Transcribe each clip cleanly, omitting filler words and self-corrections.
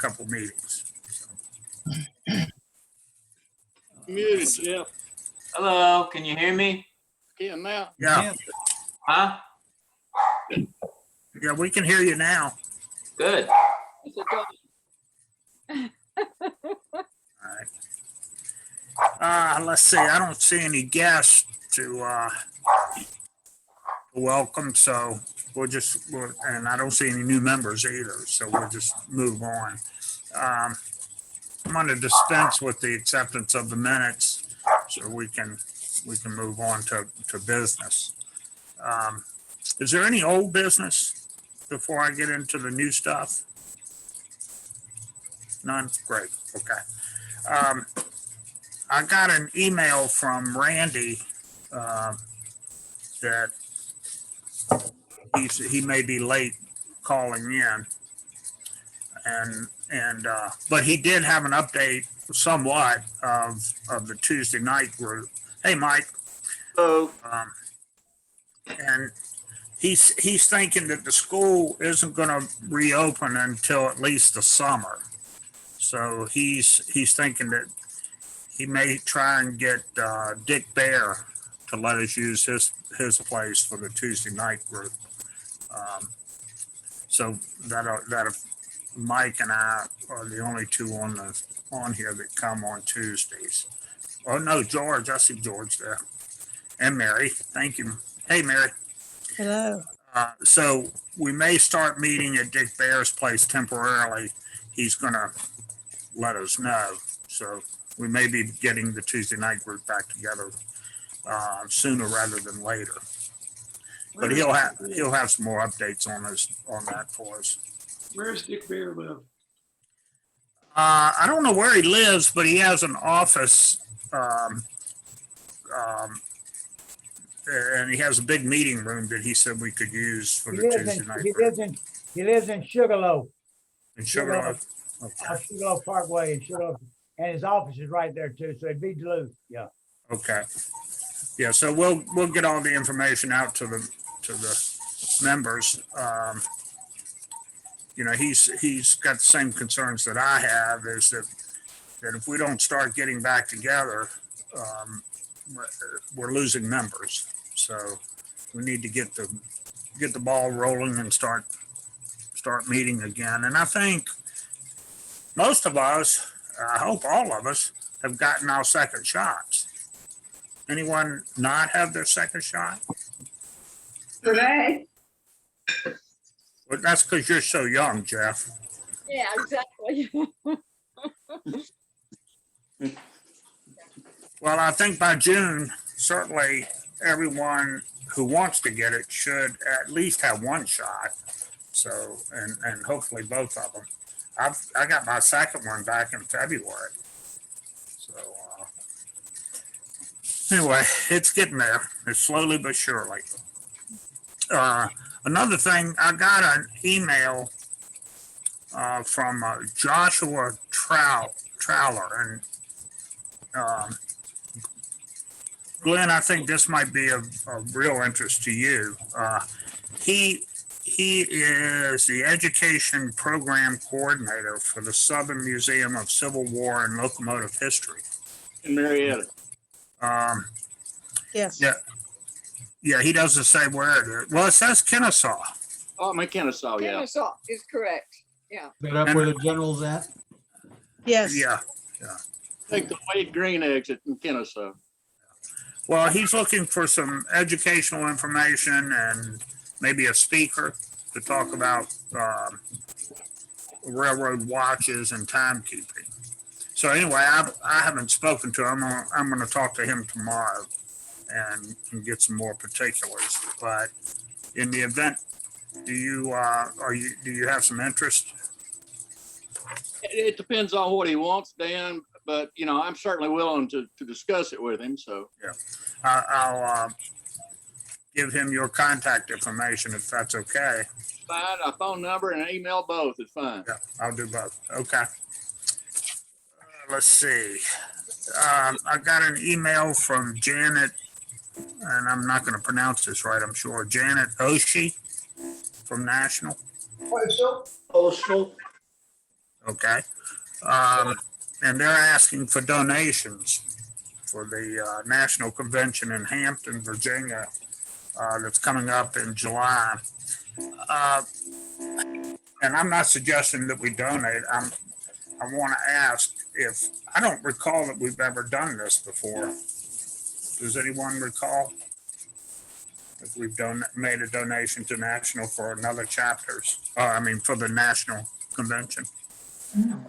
couple meetings. Muted, Jeff. Hello, can you hear me? Yeah, now. Yeah, Huh? yeah, we can hear you now. Good. It's a dog. All right. Let's see, I don't see any guests to welcome, so and I don't see any new members either, so we'll just move on. I'm going to dispense with the acceptance of the minutes so we can move on to business. Is there any old business before I get into the new stuff? None? Great, okay. I got an email from Randy that he may be late calling in, but he did have an update somewhat of the Tuesday night group. Hey, Mike. Hello. And he's thinking that the school isn't going to reopen until at least the summer. So he's thinking that he may try and get Dick Bear to let us use his place for the Tuesday night group. So that Mike and I are the only two on here that come on Tuesdays. Oh no, George, I see George there, and Mary. Thank you. Hey, Mary. Hello. So we may start meeting at Dick Bear's place temporarily. He's gonna let us know. So we may be getting the Tuesday night group back together sooner rather than later. But he'll have some more updates on that for us. Where's Dick Bear live? I don't know where he lives, but he has an office, and he has a big meeting room that he said we could use for the Tuesday night. He lives in Sugarloaf, In Sugarloaf. Okay. Sugarloaf Parkway in Sugarloaf, and his office is right there too. So it'd be Duluth. Yeah. Okay. Yeah. So we'll get all the information out to the members. You know, he's got the same concerns that I have, is that if we don't start getting back together, we're losing members. So we need to get the ball rolling and start meeting again. And I think most of us, I hope all of us, have gotten our second shots. Anyone not have their second shot? Today? Well, that's because you're so young, Jeff. Yeah, exactly. Well, I think by June, certainly everyone who wants to get it should at least have one shot. So, and hopefully both of them. I got my second one back in February. So, anyway, it's getting there. It's slowly but surely. Another thing, I got an email from Joshua Trowler, and Glenn, I think this might be of real interest to you. He is the education program coordinator for the Southern Museum of Civil War and Locomotive History In Marietta. Yes. Yeah, he doesn't say where it is. Well, it says Kennesaw. Oh, my Kennesaw, yeah. Kennesaw is correct. Yeah. Is that up where the general's at? Yes. Yeah. Take the Wade Green exit in Kennesaw. Well, he's looking for some educational information and maybe a speaker to talk about railroad watches and timekeeping. So anyway, I haven't spoken to him. I'm going to talk to him tomorrow and get some more particulars. But in the event, do you have some interest? It depends on what he wants, Dan, but you know, I'm certainly willing to discuss it with him. So Yeah, I'll give him your contact information if that's okay. fine, a phone number and an email, both is fine. Yeah, I'll do both. Okay. Let's see. I got an email from Janet, and I'm not going to pronounce this right, I'm sure. Janet Oshie from National. Postal. Okay. And they're asking for donations for the National Convention in Hampton, Virginia, that's coming up in July. And I'm not suggesting that we donate. I want to ask if, I don't recall that we've ever done this before. Does anyone recall? If we've made a donation to National for another chapters, for the National Convention? I'm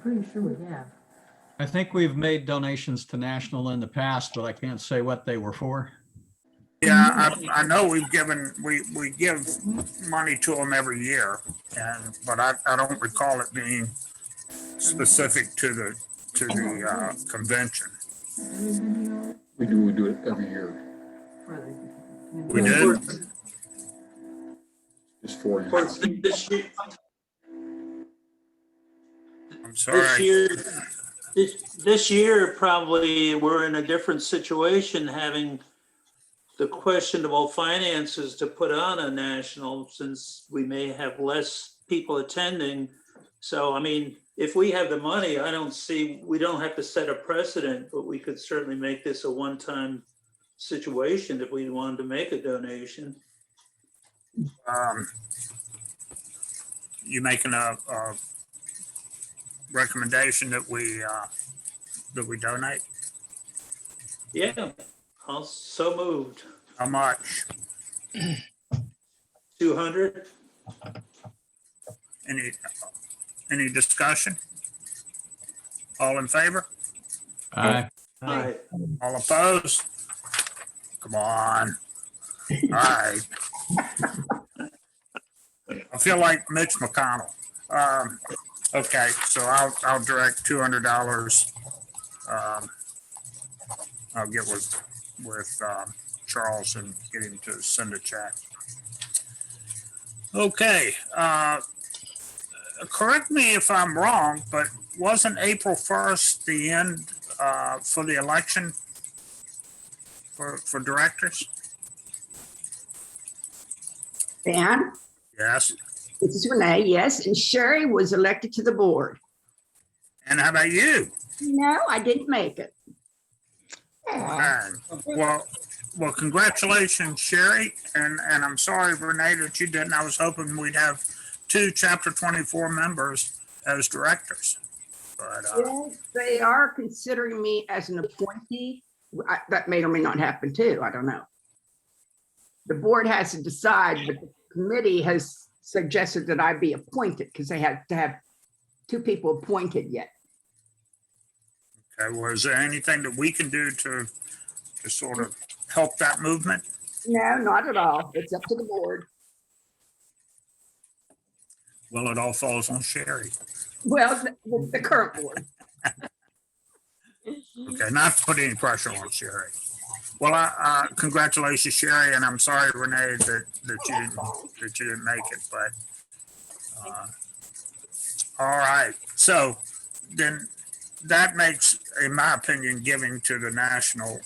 pretty sure we have. I think we've made donations to National in the past, but I can't say what they were for. Yeah, I know we give money to them every year, but I don't recall it being specific to the convention. We do it every year. We did? It's 4 For years. I'm sorry. this year, probably we're in a different situation, having the questionable finances to put on a national, since we may have less people attending. So, I mean, if we have the money, I don't see, we don't have to set a precedent, but we could certainly make this a one-time situation if we wanted to make a donation. You making a recommendation that we donate? Yeah, I'll so moved. How much? 200? Any discussion? All in favor? Aye. Aye. All opposed? Come on. All right. I feel like Mitch McConnell. Okay, so I'll direct $200. I'll get with Charles and get him to send a check. Okay. Correct me if I'm wrong, but wasn't April 1st the end for the election for directors? Dan, Yes. this is Renee, yes, and Sherry was elected to the board. And how about you? No, I didn't make it. Fine. Well, congratulations, Sherry, and I'm sorry, Renee, that you didn't. I was hoping we'd have 2 Chapter 24 members as directors. But Yes, they are considering me as an appointee. That may or may not happen too, I don't know. The board has to decide, but the committee has suggested that I be appointed because they have to have 2 people appointed yet. okay, was there anything that we can do to sort of help that movement? No, not at all. It's up to the board. Well, it all falls on Sherry. Well, the current board. Okay, not to put any pressure on Sherry. Well, congratulations, Sherry, and I'm sorry, Renee, that you didn't make it, but all right. So then that makes, in my opinion, giving to the National,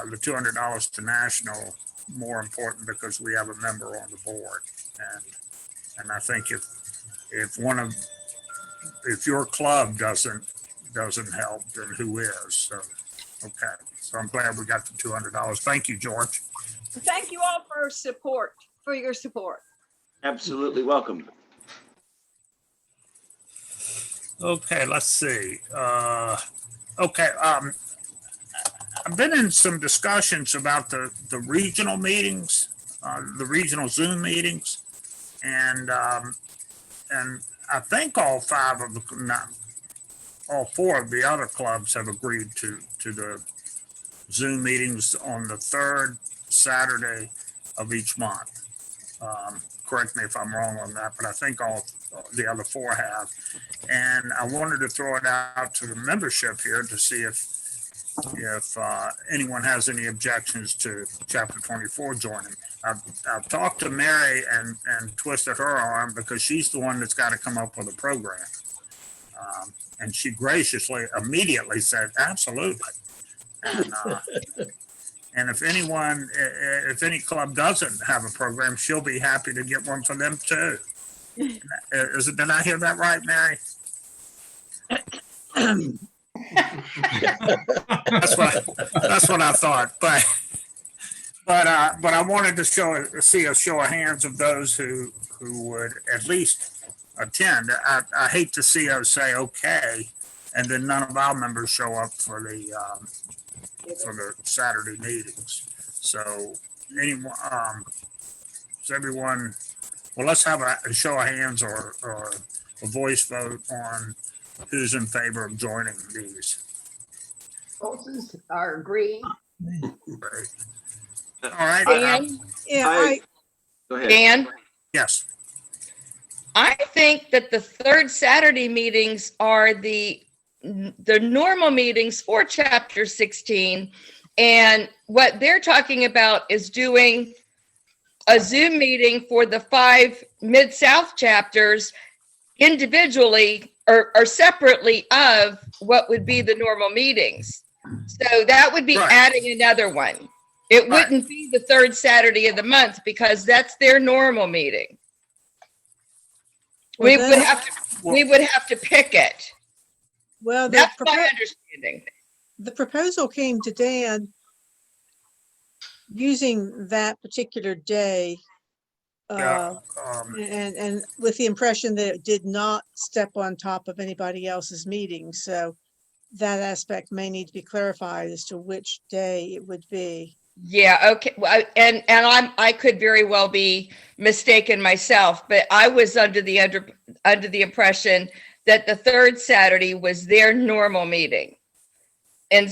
the $200 to National more important because we have a member on the board. And I think if your club doesn't help, then who is? So, okay. So I'm glad we got the $200. Thank you, George. Thank you all for your support. Absolutely welcome. Okay, let's see. Okay, I've been in some discussions about the regional meetings, the regional Zoom meetings, and I think all 4 of the other clubs have agreed to the Zoom meetings on the 3rd Saturday of each month. Correct me if I'm wrong on that, but I think all the other 4 have. And I wanted to throw it out to the membership here to see if anyone has any objections to Chapter 24 joining. I've talked to Mary and twisted her arm because she's the one that's got to come up with a program. And she graciously immediately said, absolutely. And if any club doesn't have a program, she'll be happy to get one for them too. Did I hear that right, Mary? That's what I thought, but I wanted to see a show of hands of those who would at least attend. I hate to see us say okay, and then none of our members show up for the Saturday meetings. So anyone, is everyone? Well, let's have a show of hands or a voice vote on who's in favor of joining these. Folks are agreeing. Right. All right. Dan, Yeah, Go ahead. Dan, Yes. I think that the third Saturday meetings are the normal meetings for chapter 16. And what they're talking about is doing a Zoom meeting for the 5 Mid-South chapters individually or separately of what would be the normal meetings. So that would be Right. adding another one. It wouldn't be the third Saturday of the month because that's their normal meeting. Well, We would then- have to pick it. well, That's my understanding. the proposal came to Dan using that particular day. Yeah. And with the impression that it did not step on top of anybody else's meeting. So that aspect may need to be clarified as to which day it would be. Yeah, okay. Well, and I could very well be mistaken myself, but I was under the impression that the third Saturday was their normal meeting. And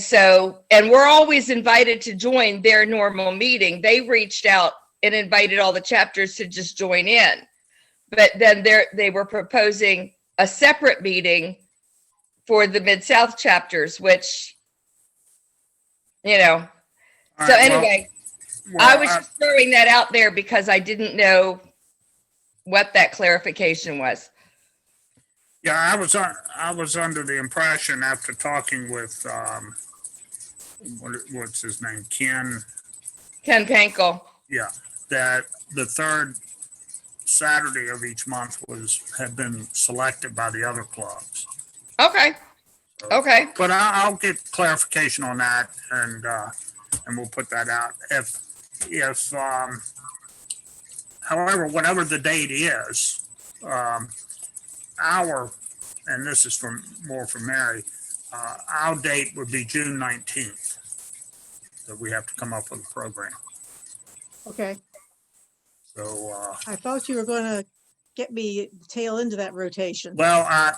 we're always invited to join their normal meeting. They reached out and invited all the chapters to just join in. But then they were proposing a separate meeting for the Mid-South chapters, which, All so right, anyway, well, I was just throwing that out there because I didn't know what that clarification was. yeah, I was under the impression after talking with what's his name, Ken. Ken Pankel. Yeah, that the third Saturday of each month had been selected by the other clubs. Okay. Okay. But I'll get clarification on that and we'll put that out. However, whatever the date is, and this is more for Mary, our date would be June 19th. That we have to come up with a program. Okay. So, I thought you were going to get me tail into that rotation. well, I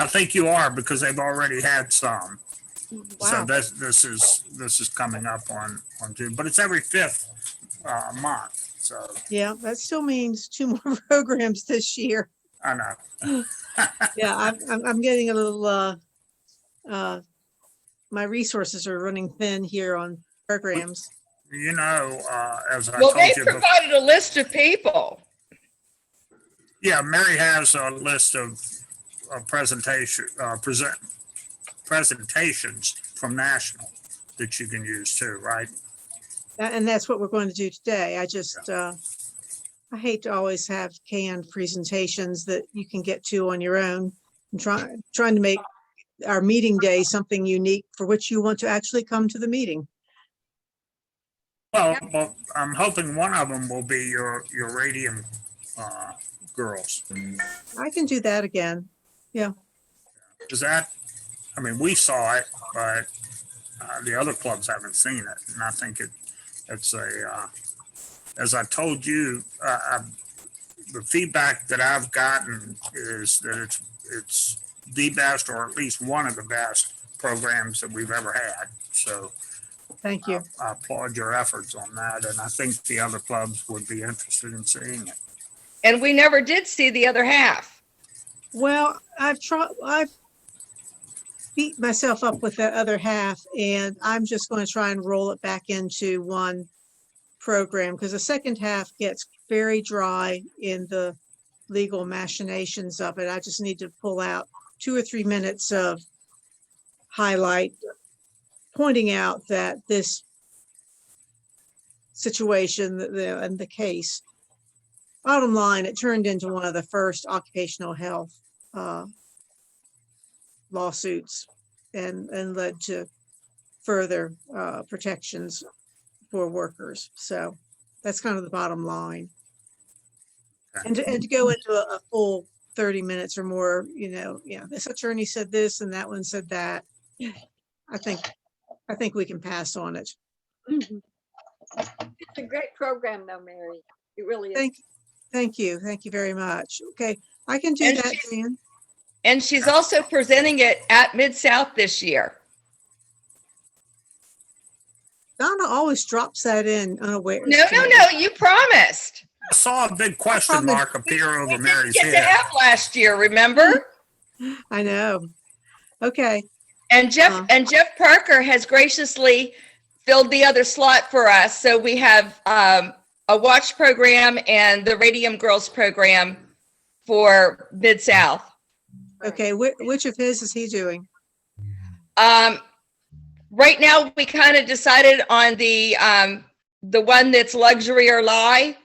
think you are because they've already had some. So Wow. this is coming up on June, but it's every 5th month. So Yeah, that still means 2 more programs this year. I know. Yeah, I'm getting a little, my resources are running thin here on programs. You know, as I Well, told they you, provided a list of people. yeah, Mary has a list of presentations from National that you can use too, right? And that's what we're going to do today. I just, I hate to always have canned presentations that you can get to on your own. I'm trying to make our meeting day something unique for which you want to actually come to the meeting. Well, I'm hoping one of them will be your radium girls. I can do that again. Is that, I mean, we saw it, but the other clubs haven't seen it. And I think it's as I told you, the feedback that I've gotten is that it's the best, or at least one of the best programs that we've ever had. So Thank you. I applaud your efforts on that. And I think the other clubs would be interested in seeing it. And we never did see the other half. Well, I've beat myself up with that other half, and I'm just going to try and roll it back into one program because the second half gets very dry in the legal machinations of it. I just need to pull out 2 or 3 minutes of highlight, pointing out that this situation and the case bottom line, it turned into one of the first occupational health lawsuits and led to further protections for workers. So that's kind of the bottom line. And to go into a full 30 minutes or more, this attorney said this and that one said that. I think we can pass on it. Mhm. It's a great program though, Mary. It really is. Thank you. Thank you very much. Okay, I can do And that, Dan. And she's also presenting it at Mid-South this year. Donna always drops that in unaware. No, you promised. I saw a big question mark appear over Mary's Get to head. have last year, remember? I know. Okay. And Jeff Parker has graciously filled the other slot for us. So we have a watch program and the Radium Girls program for Mid-South. Okay, which of his is he doing? Right now, we kind of decided on the one that's luxury or lie,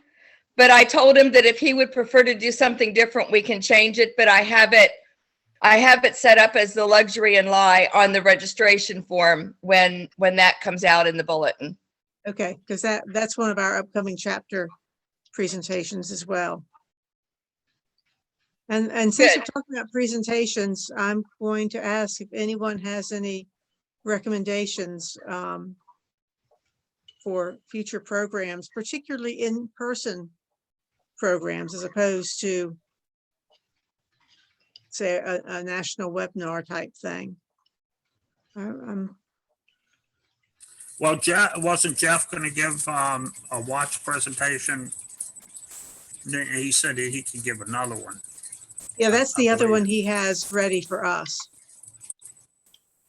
but I told him that if he would prefer to do something different, we can change it. But I have it set up as the luxury and lie on the registration form when that comes out in the bulletin. Okay, because that's one of our upcoming chapter presentations as well. And since we're talking about presentations, I'm going to ask if anyone has any recommendations for future programs, particularly in-person programs, as opposed to, say, a national webinar type thing. Well, wasn't Jeff going to give a watch presentation? He said he could give another one. Yeah, that's the I other believe. one he has ready for us.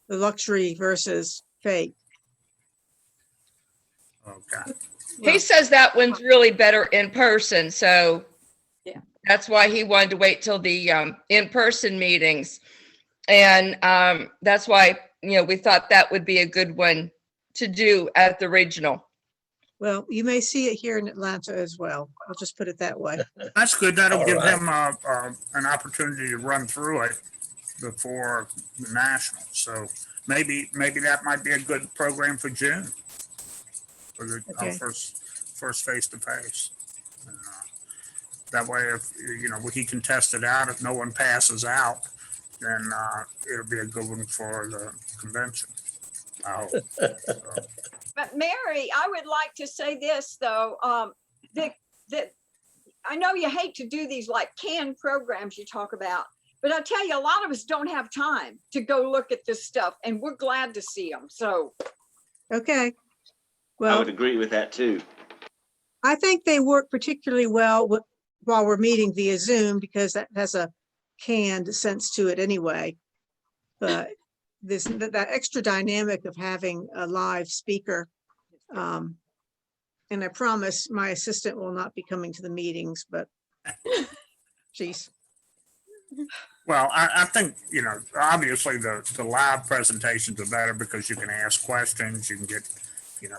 The luxury versus fake. Okay. He says that one's really better in person, so Yeah. that's why he wanted to wait till the in-person meetings. And that's why, we thought that would be a good one to do at the regional. Well, you may see it here in Atlanta as well. I'll just put it that way. That's good. That'll give him an opportunity to run through it before the national. So maybe that might be a good program for June for the Okay. first face to face. That way, if he can test it out. If no one passes out, then it'll be a good one for the convention. I hope. So, But Mary, I would like to say this though, that I know you hate to do these like canned programs you talk about, but I tell you, a lot of us don't have time to go look at this stuff and we're glad to see them. So. Okay. I Well, would agree with that too. I think they work particularly well while we're meeting via Zoom because that has a canned sense to it anyway. But that extra dynamic of having a live speaker. And I promise my assistant will not be coming to the meetings, but geez. well, I think, obviously the live presentations are better because you can ask questions, you can get,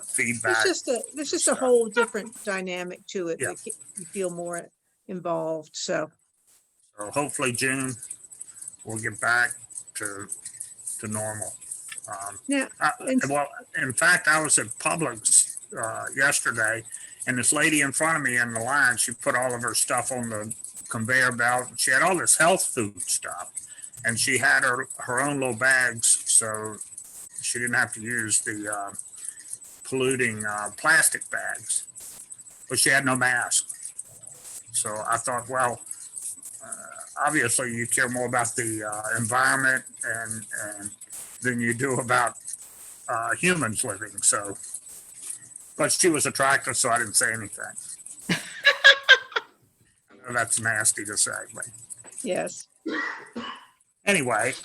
feedback. There's just a whole different dynamic to it. Yeah. That you feel more involved. So So hopefully June, we'll get back to normal. yeah. Well, in fact, I was at Publix yesterday, and this lady in front of me in the line, she put all of her stuff on the conveyor belt. She had all this health food stuff, and she had her own little bags, so she didn't have to use the polluting plastic bags, but she had no mask. So I thought, well, obviously you care more about the environment and than you do about humans living. So, but she was attractive, so I didn't say anything. I know that's nasty to say, but Yes. anyway,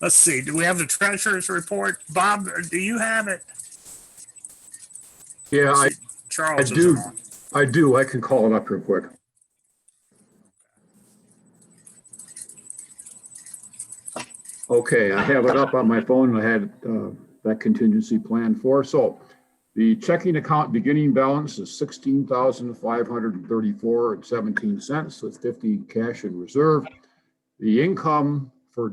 let's see. Do we have the treasurer's report? Bob, do you have it? Yeah, Charles I isn't do. on. I do. I can call it up real quick. Okay, I have it up on my phone. I had that contingency plan for. So The checking account beginning balance is $16,534.17, so it's 50 cash in reserve. The income for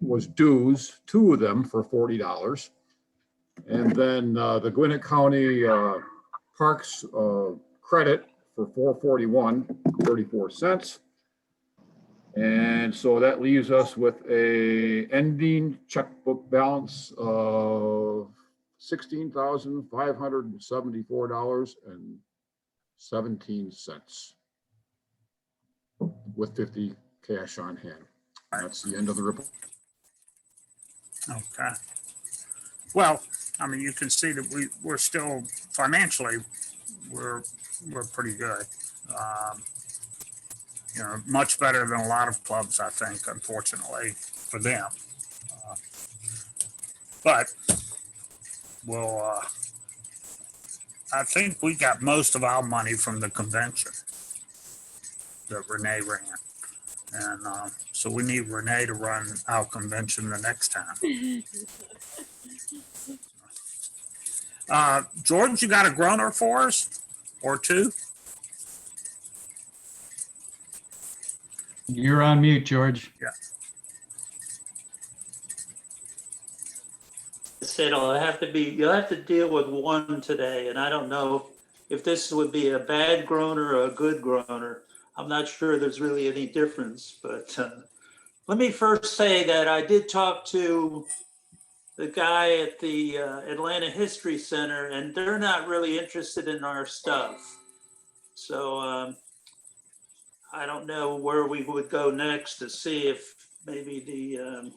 was dues, 2 of them for $40. And then the Gwinnett County Parks credit for $441.34. And so that leaves us with a ending checkbook balance of $16,574.17 with 50 cash on hand. That's the end of the report. Okay. Well, I mean, you can see that we're still financially, we're pretty good. You know, much better than a lot of clubs, I think, unfortunately for them. But we'll, I think we got most of our money from the convention that Renee ran. And so we need Renee to run our convention the next time. George, you got a groaner for us or two? You're on mute, George. Yeah. I said, you'll have to deal with one today, and I don't know if this would be a bad groaner or a good groaner. I'm not sure there's really any difference, but let me first say that I did talk to the guy at the Atlanta History Center, and they're not really interested in our stuff. So I don't know where we would go next to see if maybe the.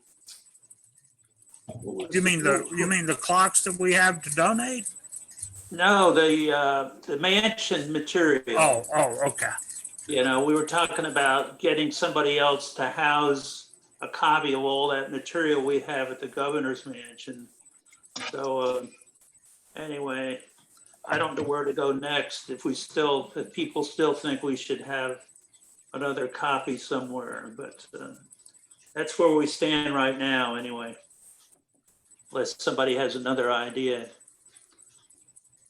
You mean the clocks that we have to donate? No, the mansion material. Oh, okay. You know, we were talking about getting somebody else to house a copy of all that material we have at the governor's mansion. So anyway, I don't know where to go next. If people still think we should have another copy somewhere, but that's where we stand right now anyway. Unless somebody has another idea.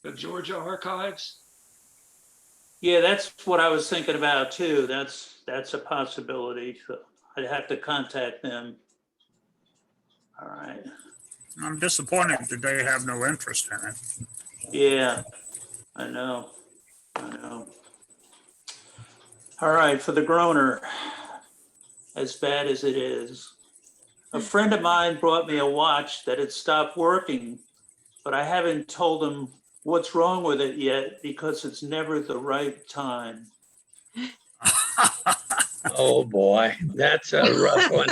The Georgia Archives? Yeah, that's what I was thinking about too. That's a possibility. So I'd have to contact them. All right. I'm disappointed that they have no interest in it. Yeah, I know. All right, for the groaner, as bad as it is. A friend of mine brought me a watch that had stopped working, but I haven't told him what's wrong with it yet because it's never the right time. Oh, boy, that's a rough one.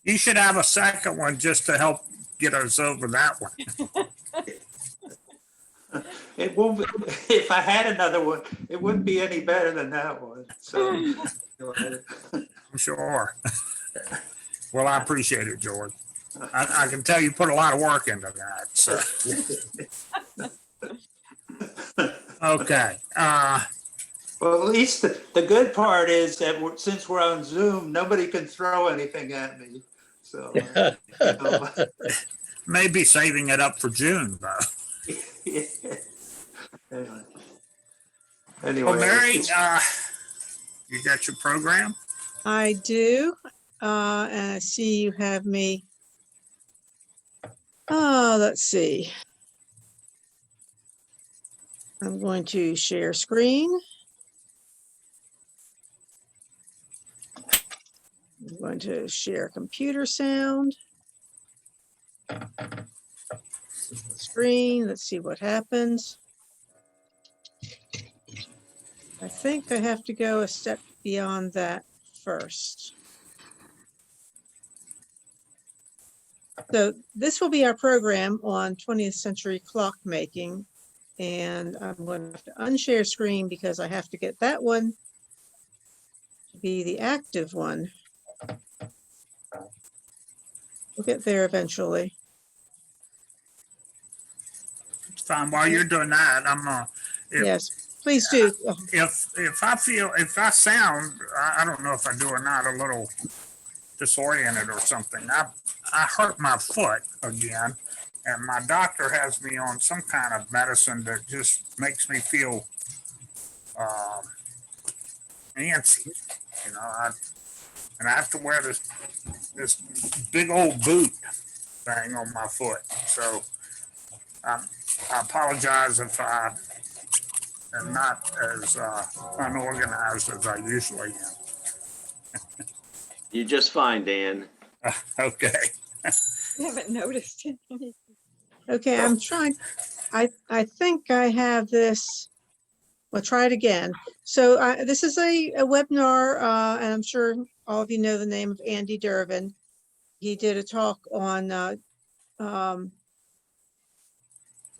You should have a second one just to help get us over that one. It won't. If I had another one, it wouldn't be any better than that one. So, I'm sure. Well, I appreciate it, George. I can tell you put a lot of work into that. So. Okay. Well, at least the good part is that since we're on Zoom, nobody can throw anything at me. So maybe saving it up for June, though. Anyway. Well, Mary, you got your program? I do. And I see you have me. Let's see. I'm going to share screen. I'm going to share computer sound. Screen, let's see what happens. I think I have to go a step beyond that first. So this will be our program on 20th century clockmaking. And I'm going to have to unshare screen because I have to get that one to be the active one. We'll get there eventually. It's fine. While you're doing that, I'm gonna. Yes, please do. If I sound, I don't know if I do or not, a little disoriented or something. I hurt my foot again. And my doctor has me on some kind of medicine that just makes me feel antsy. You know, and I have to wear this big old boot thing on my foot. So I apologize if I am not as unorganized as I usually am. You're just fine, Dan. Okay. I haven't noticed. Okay, I'm trying, I think I have this. We'll try it again. So this is a webinar, and I'm sure all of you know the name of Andy Dervan. He did a talk on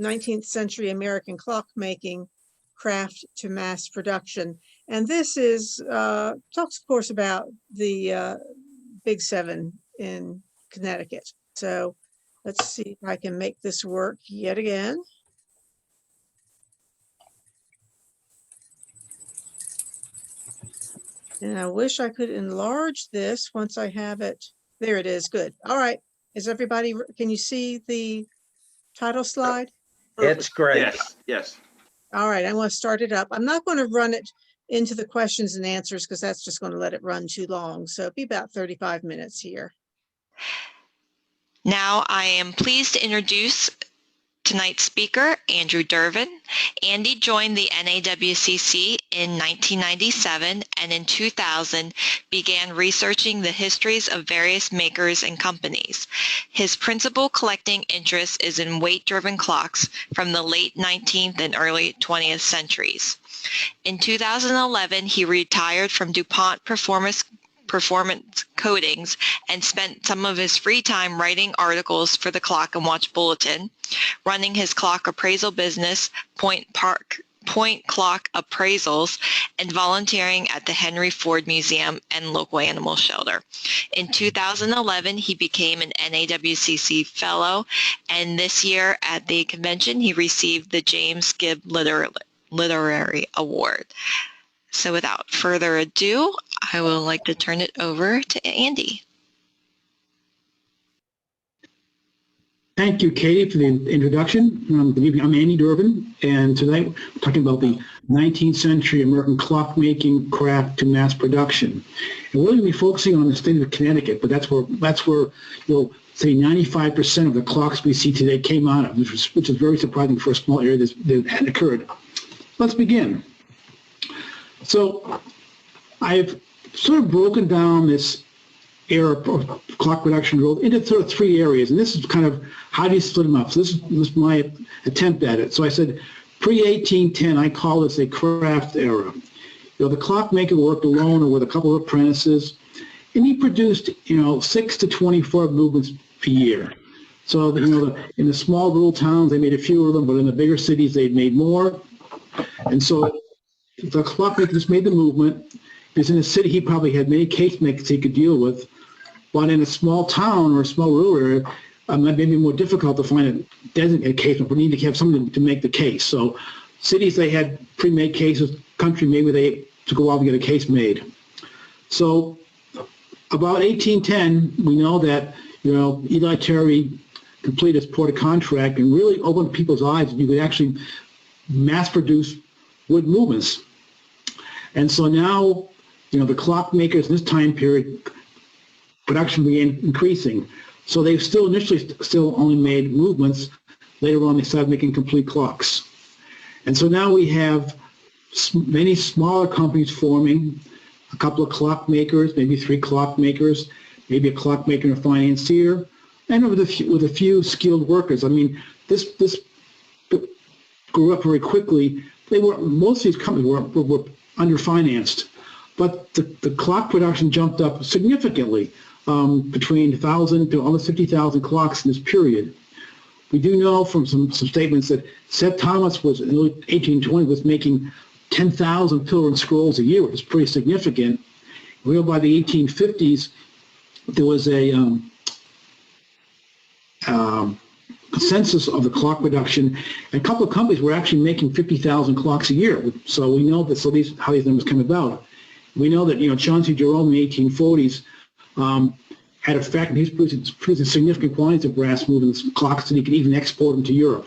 19th century American clockmaking, craft to mass production. And this is, talks of course about the Big Seven in Connecticut. So let's see if I can make this work yet again. And I wish I could enlarge this once I have it. There it is. Good. All right. Is everybody, can you see the title slide? It's great. Yes, yes. All right. I'm going to start it up. I'm not going to run it into the questions and answers because that's just going to let it run too long. So it'll be about 35 minutes here. Now I am pleased to introduce tonight's speaker, Andrew Dervan. Andy joined the NAWCC in 1997 and in 2000 began researching the histories of various makers and companies. His principal collecting interest is in weight-driven clocks from the late 19th and early 20th centuries. In 2011, he retired from DuPont Performance Coatings and spent some of his free time writing articles for the Clock and Watch Bulletin, running his clock appraisal business, Point Clock Appraisals, and volunteering at the Henry Ford Museum and local animal shelter. In 2011, he became an NAWCC Fellow, and this year at the convention, he received the James Gibb Literary Award. So without further ado, I would like to turn it over to Andy. Thank you, Katie, for the introduction. Good evening. I'm Andy Dervan, and tonight we're talking about the 19th century American clockmaking craft to mass production. And we're going to be focusing on the state of Connecticut, but that's where you'll say 95% of the clocks we see today came out of, which is very surprising for a small area that had occurred. Let's begin. So I've sort of broken down this era of clock production growth into sort of three areas, and this is kind of how do you split them up. So this is my attempt at it. So I said pre-1810, I call this a craft era. You know, the clockmaker worked alone or with a couple of apprentices, and he produced, 6 to 24 movements a year. So, in the small rural towns, they made a few of them, but in the bigger cities, they'd made more. And so the clockmaker just made the movement. Because in a city, he probably had many case makers he could deal with. But in a small town or a small rural area, it may be more difficult to find a designated case maker. We need to have somebody to make the case. So cities, they had pre-made cases. Country, maybe they took a while to get a case made. So about 1810, we know that, Eli Terry completed his port of contract and really opened people's eyes that you could actually mass produce wood movements. And so now, the clockmakers in this time period, production began increasing. So they initially only made movements. Later on, they started making complete clocks. And so now we have many smaller companies forming, a couple of clockmakers, maybe 3 clockmakers, maybe a clockmaker and a financier, and with a few skilled workers. I mean, this grew up very quickly. Most of these companies were underfinanced, but the clock production jumped up significantly, between 1,000 to almost 50,000 clocks in this period. We do know from some statements that Seth Thomas was in 1820 was making 10,000 pillar and scrolls a year, which is pretty significant. We know by the 1850s there was a consensus of the clock production, and a couple of companies were actually making 50,000 clocks a year. So we know that. How these numbers came about. We know that Chauncey Jerome in the 1840s had a factory. He was producing significant quantities of brass moving clocks, and he could even export them to Europe.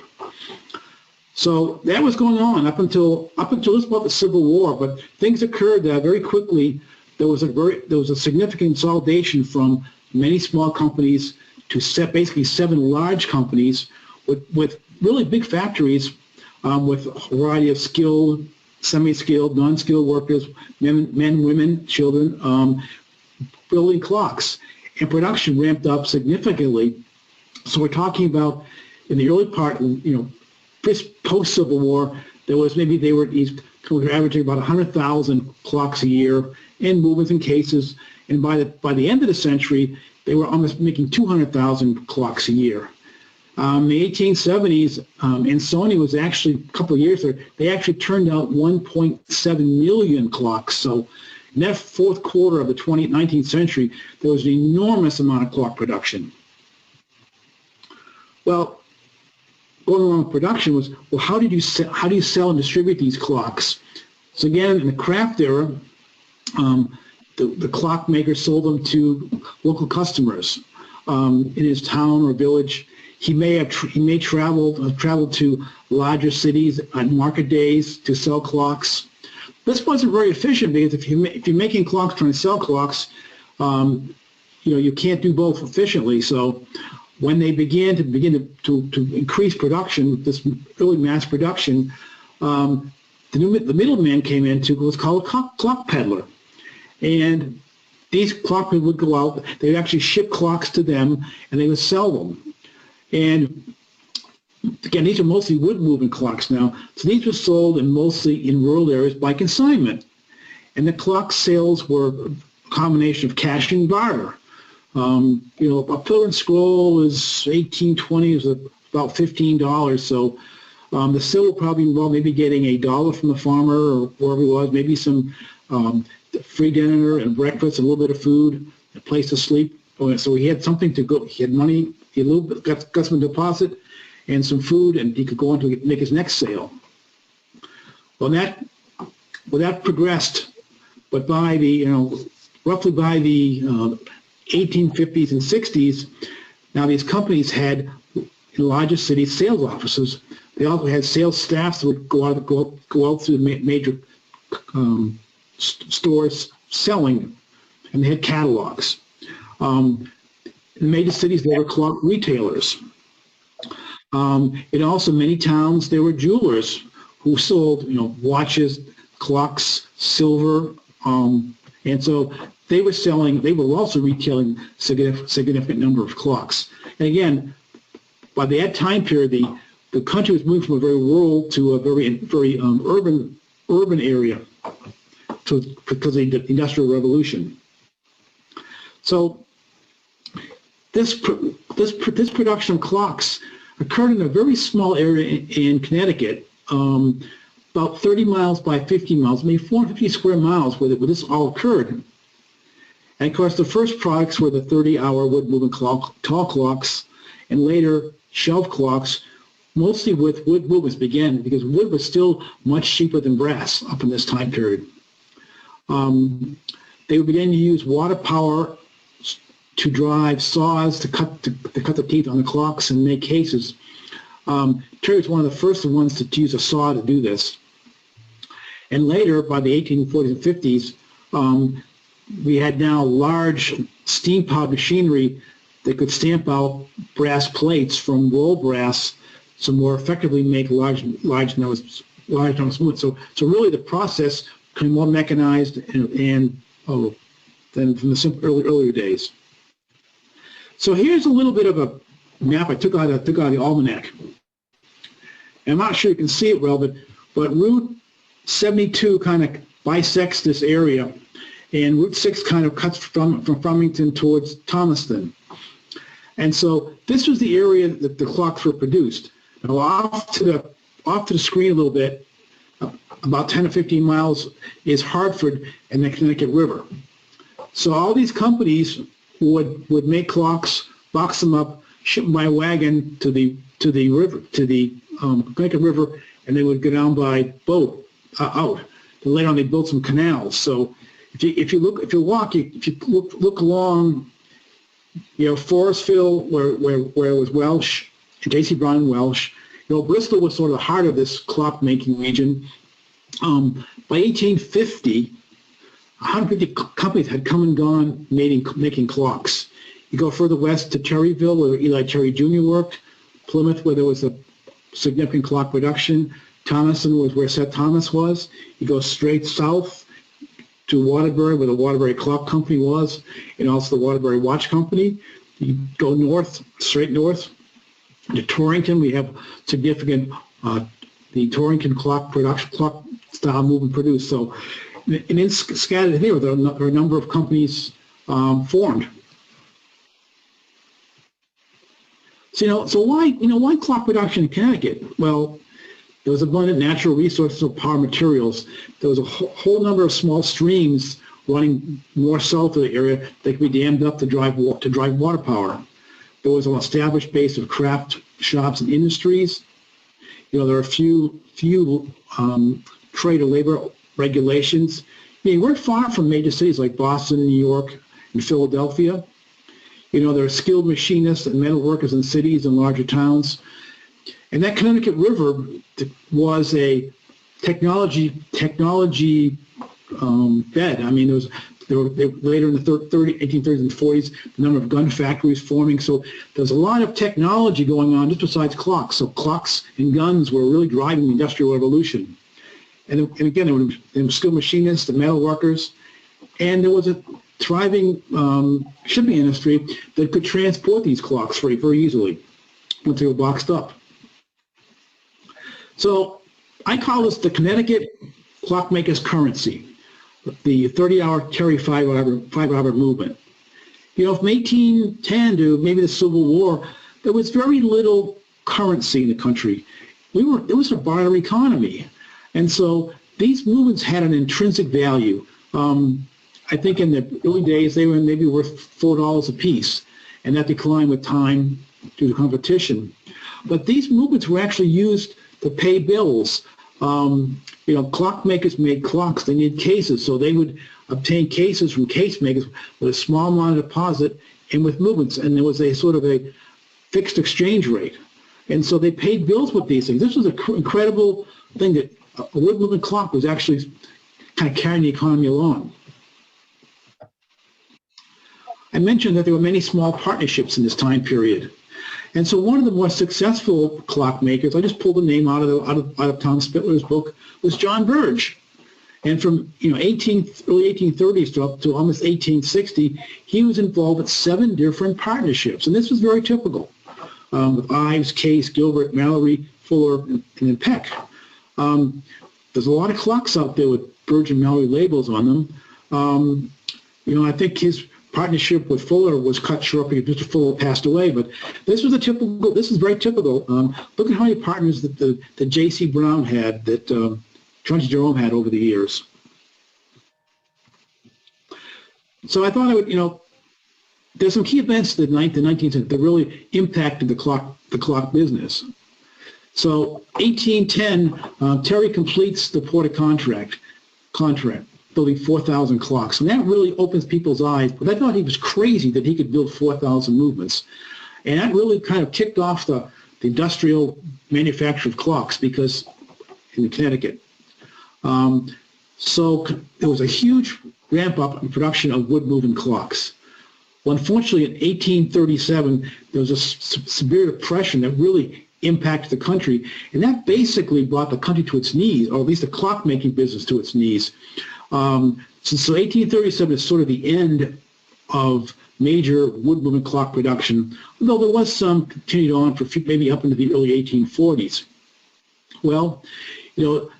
So that was going on up until just about the Civil War. But things occurred very quickly. There was a significant consolidation from many small companies to basically 7 large companies with really big factories with a variety of skilled, semi-skilled, non-skilled workers, men, women, children, building clocks. And production ramped up significantly. So we're talking about in the early part, post-Civil War, they were averaging about 100,000 clocks a year in movements and cases. And by the end of the century, they were almost making 200,000 clocks a year. In the 1870s, and Sony was actually a couple of years there, they actually turned out 1.7 million clocks. So in that fourth quarter of the 19th century, there was an enormous amount of clock production. Well, going along with production was, well, how do you sell and distribute these clocks? So again, in the craft era, the clockmaker sold them to local customers in his town or village. He may travel to larger cities on market days to sell clocks. This wasn't very efficient because if you're making clocks trying to sell clocks, you can't do both efficiently. So when they began to increase production, this early mass production, the middleman came into what's called a clock peddler. And these clock people would go out, they would actually ship clocks to them, and they would sell them. And again, these are mostly wood-moving clocks now. So these were sold mostly in rural areas by consignment. And the clock sales were a combination of cash and barter. A pillar and scroll is 1820 is about $15. So the sale probably involved maybe getting $1 from the farmer or wherever it was, maybe some free dinner and breakfast, a little bit of food, a place to sleep. So he had something to go. He had money. He had a little bit, got some deposit and some food, and he could go on to make his next sale. Well, that progressed, but by the roughly by the 1850s and 60s, now these companies had in larger cities sales offices. They also had sales staffs that would go out through the major stores selling, and they had catalogs. In major cities, there were clock retailers. In also many towns, there were jewelers who sold, watches, clocks, silver, and so they were also retailing significant number of clocks. And again, by that time period, the country was moving from a very rural to a very urban area because of the Industrial Revolution. So this production of clocks occurred in a very small area in Connecticut, about 30 miles by 50 miles, maybe 450 square miles where this all occurred. And of course, the first products were the 30-hour wood-moving tall clocks, and later shelf clocks, mostly with wood movements began because wood was still much cheaper than brass up in this time period. They began to use water power to drive saws to cut the teeth on the clocks and make cases. Terry was one of the first ones to use a saw to do this. And later, by the 1840s and 50s, we had now large steam-powered machinery that could stamp out brass plates from roll brass to more effectively make large numbers smooth. So really the process became more mechanized than from the earlier days. So here's a little bit of a map I took out of the almanac. And I'm not sure you can see it well, but Route 72 kind of bisects this area, and Route 6 kind of cuts from Farmington towards Thomaston. And so this was the area that the clocks were produced. Now off to the screen a little bit, about 10 to 15 miles, is Hartford and the Connecticut River. So all these companies would make clocks, box them up, ship them by wagon to the river, to the Connecticut River, and they would go down by boat out. And later on, they built some canals. So if you look along Forestville, where it was Welsh, J.C. Brown and Welsh. Bristol was sort of the heart of this clock-making region. By 1850, 150 companies had come and gone making clocks. You go further west to Terryville, where Eli Terry Jr. worked, Plymouth, where there was a significant clock production, Thomaston was where Seth Thomas was. You go straight south to Waterbury, where the Waterbury Clock Company was, and also the Waterbury Watch Company. You go north, straight north to Torrington. We have significant, the Torrington clock style movement produced. So, and then scattered here, there are a number of companies formed. So why clock production in Connecticut? Well, there was abundant natural resources of power materials. There was a whole number of small streams running more south of the area that could be dammed up to drive water power. There was an established base of craft shops and industries. There are a few trade or labor regulations. You weren't far from major cities like Boston, New York, and Philadelphia. There are skilled machinists and metal workers in cities and larger towns. And that Connecticut River was a technology bed. I mean, there were later in the 1830s and 40s, the number of gun factories forming. So there's a lot of technology going on just besides clocks. So clocks and guns were really driving the Industrial Revolution. And again, there were skilled machinists and metal workers. And there was a thriving shipping industry that could transport these clocks very, very easily once they were boxed up. So I call this the Connecticut clockmaker's currency, the 30-hour Terry 5-hour movement. From 1810 to maybe the Civil War, there was very little currency in the country. It was a barter economy. And so these movements had an intrinsic value. I think in the early days, they were maybe worth $4 a piece, and that declined with time due to competition. But these movements were actually used to pay bills. Clockmakers made clocks. They needed cases, so they would obtain cases from case makers with a small amount of deposit and with movements, and there was a sort of a fixed exchange rate. And so they paid bills with these things. This was an incredible thing that a wood movement clock was actually kind of carrying the economy along. I mentioned that there were many small partnerships in this time period. And so one of the more successful clockmakers, I just pulled the name out of Tom Spittler's book, was John Burge. And from early 1830s to almost 1860, he was involved with 7 different partnerships. And this was very typical with Ives, Case, Gilbert, Mallory, Fuller, and then Peck. There's a lot of clocks out there with Burge and Mallory labels on them. I think his partnership with Fuller was cut short because Mr. Fuller passed away, but this is very typical. Look at how many partners that J.C. Brown had, that Chauncey Jerome had over the years. So I thought I would, there's some key events that the 19th century that really impacted the clock business. So 1810, Terry completes the Porter contract, building 4,000 clocks. And that really opens people's eyes. But I thought he was crazy that he could build 4,000 movements. And that really kind of kicked off the industrial manufacture of clocks because in Connecticut. So there was a huge ramp up in production of wood moving clocks. Well, unfortunately, in 1837, there was a severe depression that really impacted the country. And that basically brought the country to its knees, or at least the clockmaking business to its knees. So 1837 is sort of the end of major wood moving clock production, although there was some continued on for maybe up into the early 1840s. Well,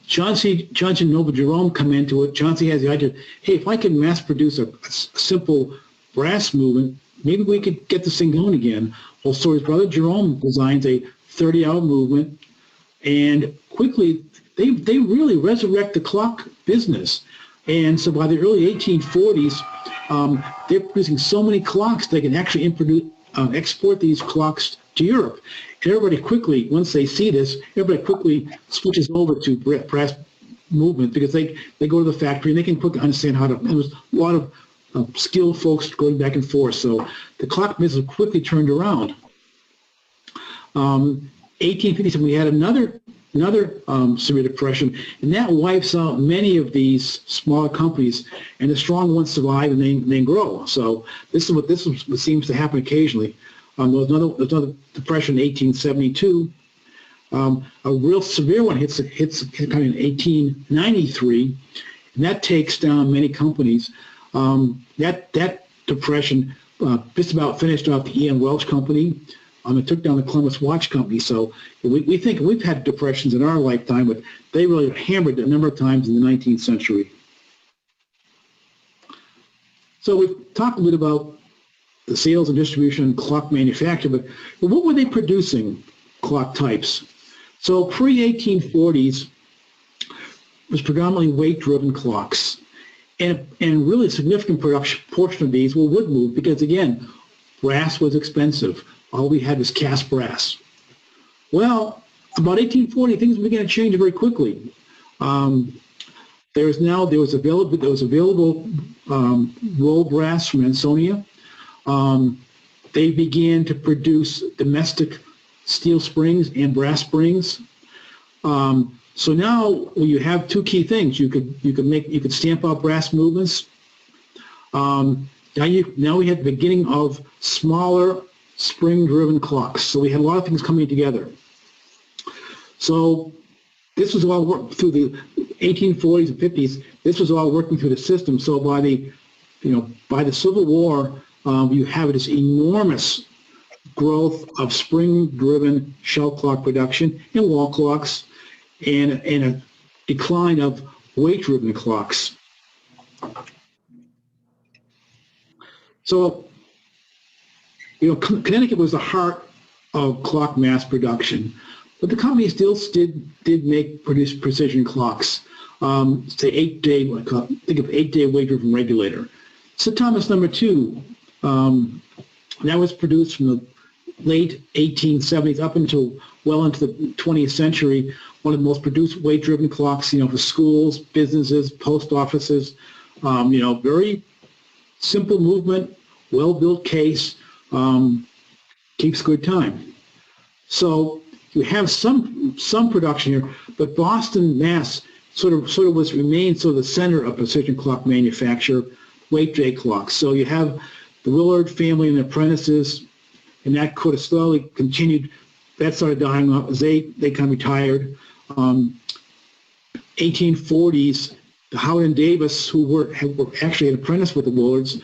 Chauncey and Noble Jerome come into it. Chauncey has the idea, hey, if I can mass produce a simple brass movement, maybe we could get this thing going again. Well, so his brother Jerome designs a 30-hour movement, and quickly they really resurrect the clock business. And so by the early 1840s, they're producing so many clocks they can actually export these clocks to Europe. And everybody quickly, once they see this, everybody quickly switches over to brass movement because they go to the factory and they can quickly understand how to. And there's a lot of skilled folks going back and forth. So the clock business quickly turned around. 1857, we had another severe depression, and that wipes out many of these smaller companies, and the strong ones survive and they grow. So this is what seems to happen occasionally. There was another depression in 1872. A real severe one hits kind of in 1893, and that takes down many companies. That depression just about finished off the E.M. Welch Company. It took down the Columbus Watch Company. So we think we've had depressions in our lifetime, but they really hammered a number of times in the 19th century. So we've talked a bit about the sales and distribution and clock manufacture, but what were they producing, clock types? So pre-1840s was predominantly weight-driven clocks. And really a significant portion of these were wood moved because, again, brass was expensive. All we had was cast brass. Well, about 1840, things began to change very quickly. There was available roll brass from Ansonia. They began to produce domestic steel springs and brass springs. So now you have two key things. You could stamp out brass movements. Now we had the beginning of smaller spring-driven clocks. So we had a lot of things coming together. So this was all worked through the 1840s and 50s. This was all working through the system. So by the Civil War, you have this enormous growth of spring-driven shell clock production and wall clocks, and a decline of weight-driven clocks. So, Connecticut was the heart of clock mass production, but the company still did produce precision clocks. Say 8-day, think of 8-day weight-driven regulator. So Thomas number 2, that was produced from the late 1870s up until well into the 20th century. One of the most produced weight-driven clocks, for schools, businesses, post offices. Very simple movement, well-built case, keeps good time. So you have some production here, but Boston, Mass, sort of remained the center of precision clock manufacture, weight-day clocks. So you have the Willard family and apprentices, and that could have slowly continued. That started dying off as they kind of retired. 1840s, the Howard and Davis, who were actually an apprentice with the Willards,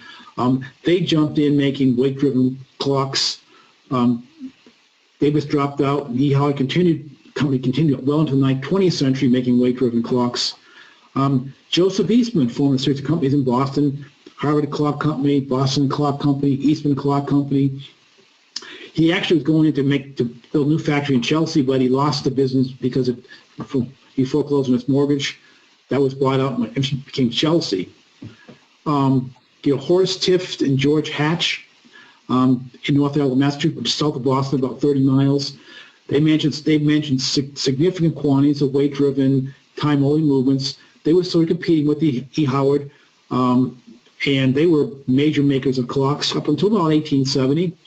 they jumped in making weight-driven clocks. Davis dropped out, and E. Howard continued well into the 20th century making weight-driven clocks. Joseph Eastman formed a series of companies in Boston: Harvard Clock Company, Boston Clock Company, Eastman Clock Company. He actually was going to build a new factory in Chelsea, but he lost the business because he foreclosed on his mortgage. That was bought out and became Chelsea. Horace Tift and George Hatch in North Alabama, Massachusetts, south of Boston, about 30 miles. They mentioned significant quantities of weight-driven, time-only movements. They were sort of competing with the E. Howard, and they were major makers of clocks up until about 1870.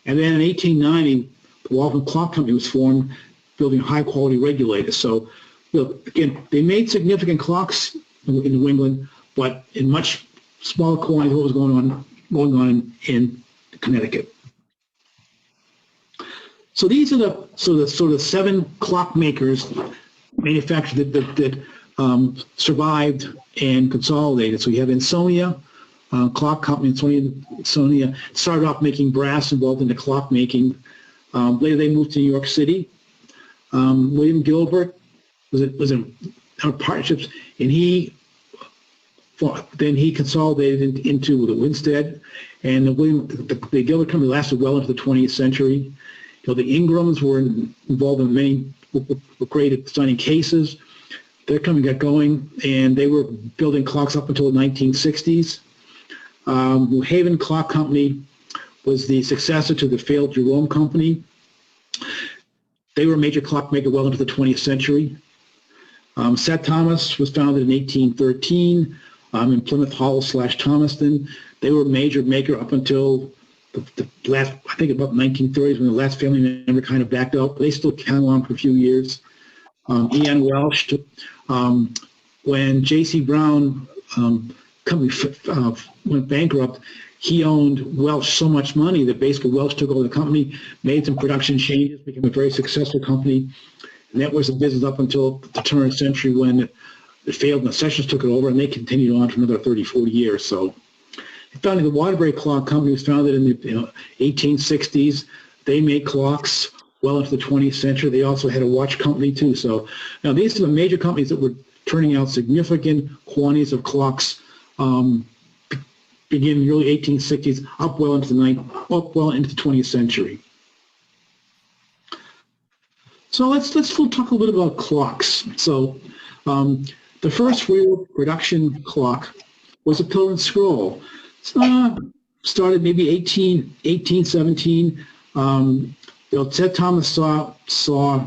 And then in 1890, the Waltham Clock Company was formed, building high-quality regulators. So, again, they made significant clocks in New England, but in much smaller quantity than what was going on in Connecticut. So these are the sort of 7 clock makers manufactured that survived and consolidated. So you have Ansonia Clock Company. Ansonia started off making brass, involved in the clock making. Later they moved to New York City. William Gilbert was in partnerships, and he consolidated into the Winstead, and the Gilbert Company lasted well into the 20th century. The Ingrams were involved in many, were great at designing cases. Their company got going, and they were building clocks up until the 1960s. New Haven Clock Company was the successor to the failed Jerome Company. They were a major clock maker well into the 20th century. Seth Thomas was founded in 1813. in Plymouth Hall / Thomaston. They were a major maker up until the last, I think about 1930s, when the last family member kind of backed out. They still hung on for a few years. E.N. Welsh, when J.C. Brown company went bankrupt, he owned Welsh so much money that basically Welsh took over the company, made some production changes, became a very successful company. And that was the business up until the turn of the century, when it failed and the Sessions took it over, and they continued on for another 30, 40 years. So founded the Waterbury Clock Company, was founded in the 1860s. They made clocks well into the 20th century. They also had a watch company too. So now these are the major companies that were turning out significant quantities of clocks beginning in the early 1860s, up well into the 20th century. So let's talk a little bit about clocks. So the first real production clock was a pill and scroll. Started maybe 1817. Ted Thomas saw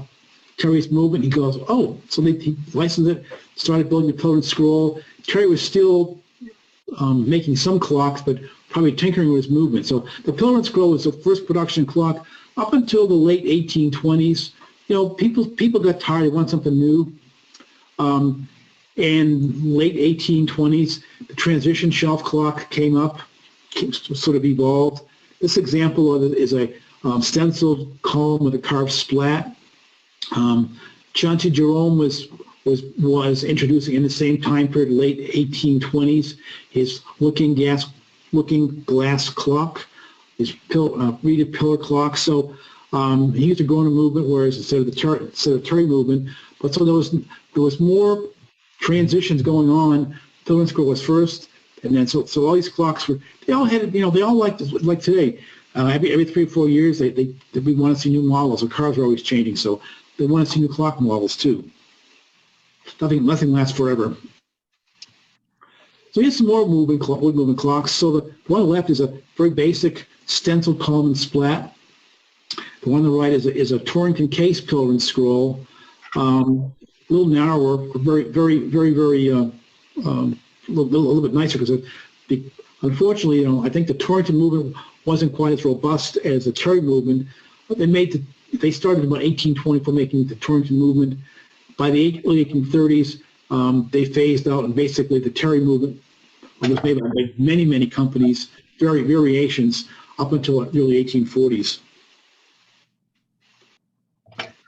Terry's movement. He goes, oh, so he licensed it, started building the pill and scroll. Terry was still making some clocks, but probably tinkering with his movement. So the pill and scroll was the first production clock up until the late 1820s. People got tired, they want something new. In late 1820s, the transition shelf clock came up, sort of evolved. This example of it is a stenciled column with a carved splat. Chauncey Jerome was introducing in the same time period, late 1820s, his looking glass clock, his reeded pillar clock. So he used to go in a movement, whereas instead of the Terry movement, but so there was more transitions going on. Pill and scroll was first, and then so all these clocks they all like today. Every 3 or 4 years, we want to see new models. The cars are always changing, so they want to see new clock models too. Nothing lasts forever. So here's some more wood moving clocks. So the one on the left is a very basic stenciled column and splat. The one on the right is a Torrington case pillar and scroll. A little narrower, very a little bit nicer, because unfortunately, I think the Torrington movement wasn't quite as robust as the Terry movement. But they started about 1824 making the Torrington movement. By the early 1830s, they phased out, and basically the Terry movement was made by many companies, variations, up until the early 1840s.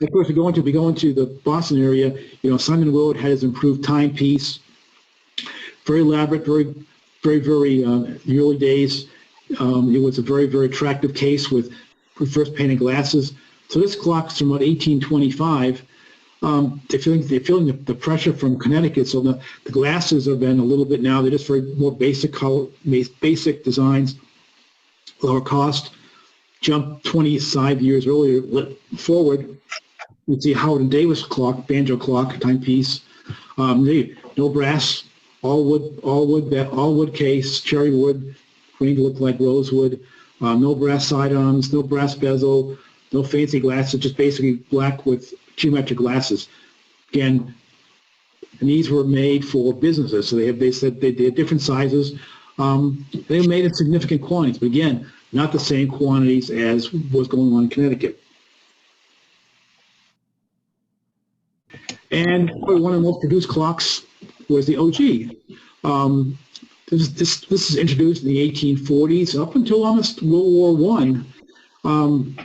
Of course, we go into the Boston area. Simon Willard had his improved timepiece, very elaborate, very in the early days. It was a very attractive case with first painted glasses. So this clock's from about 1825. They're feeling the pressure from Connecticut, so the glasses have been a little bit now. They're just more basic color, basic designs, lower cost. Jump 25 years earlier forward, you'd see Howard and Davis clock, banjo clock, timepiece. No brass, all wood case, cherry wood, grain to look like rosewood. No brass side arms, no brass bezel, no fancy glasses, just basically black with geometric glasses. Again, and these were made for businesses, so they said they did different sizes. They were made in significant quantities, but again, not the same quantities as was going on in Connecticut. And one of the most produced clocks was the OG. This is introduced in the 1840s up until almost World War I.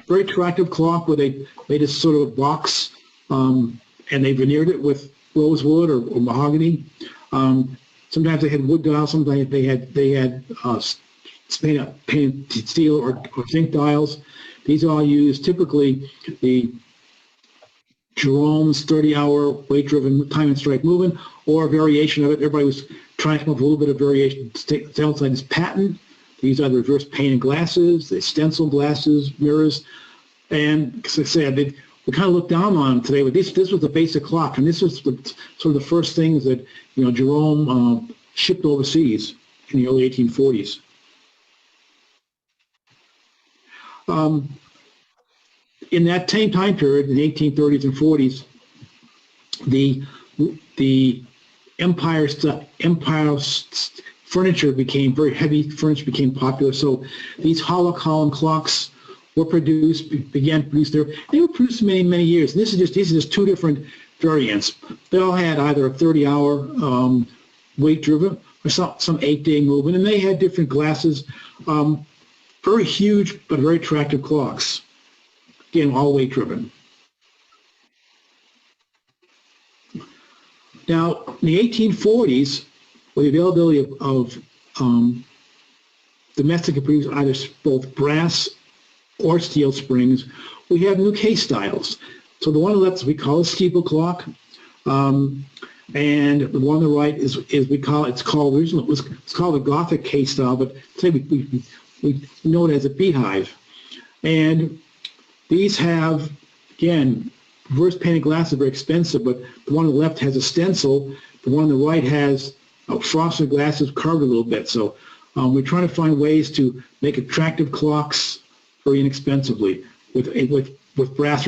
Very attractive clock where they made a sort of a box, and they veneered it with rosewood or mahogany. Sometimes they had wood dials. Sometimes they had painted steel or zinc dials. These all used typically the Jerome's 30-hour weight-driven time and strike movement, or a variation of it. Everybody was trying to come up with a little bit of variation. Outside this patent, they use either reverse painted glasses, they stencil glasses, mirrors, and as I said, we kind of look down on them today. But this was the basic clock, and this was sort of the first things that Jerome shipped overseas in the early 1840s. In that same time period, in the 1830s and 40s, the furniture became very heavy. Furniture became popular, so these hollow column clocks were began produced there. They were produced many years. And these are just two different variants. They all had either a 30-hour weight driven or some 8-day movement, and they had different glasses. Very huge but very attractive clocks. Again, all weight driven. Now, in the 1840s, with the availability of domestically produced either both brass or steel springs, we have new case styles. So the one on the left we call a steeple clock, and the one on the right is it's called a Gothic case style, but say we know it as a beehive. And these have, again, reverse painted glass are very expensive, but the one on the left has a stencil. The one on the right has frosted glasses carved a little bit. So we're trying to find ways to make attractive clocks very inexpensively with brass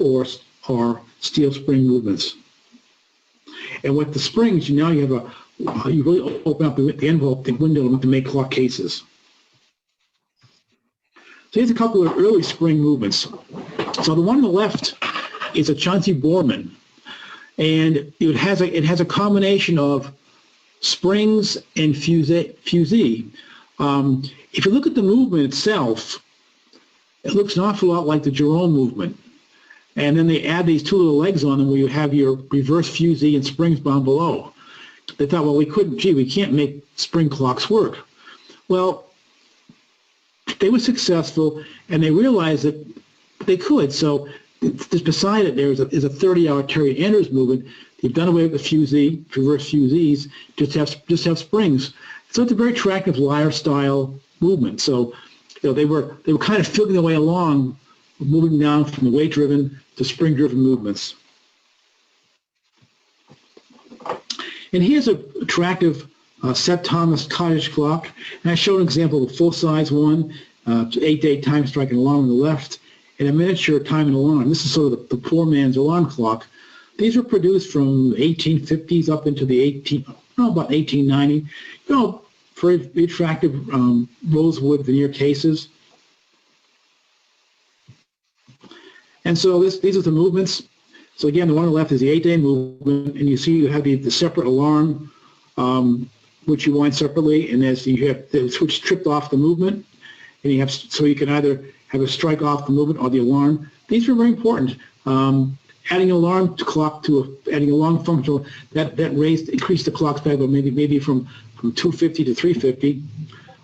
or steel spring movements. And with the springs, you really open up the envelope, the window to make clock cases. So here's a couple of early spring movements. So the one on the left is a Chauncey Borman, and it has a combination of springs and fusee. If you look at the movement itself, it looks an awful lot like the Jerome movement. And then they add these two little legs on them where you have your reverse fusee and springs down below. They thought, well, we can't make spring clocks work. Well, they were successful, and they realized that they could. So just beside it, there is a 30-hour Terry Anders movement. They've done away with the fusee, reverse fusees, just have springs. So it's a very attractive lyre style movement. So they were kind of feeling their way along, moving down from the weight-driven to spring-driven movements. And here's an attractive Seth Thomas cottage clock. And I showed an example of a full-size one, 8-day time striking alarm on the left, and a miniature time and alarm. This is sort of the poor man's alarm clock. These were produced from the 1850s up into the about 1890. Very attractive rosewood veneer cases. And so these are the movements. So again, the one on the left is the 8-day movement, and you see you have the separate alarm, which you wind separately, and as you have the switch tripped off the movement, and you have so you can either have a strike off the movement or the alarm. These are very important. Adding an alarm clock adding a long functional that increased the clock speed maybe from 250 to 350.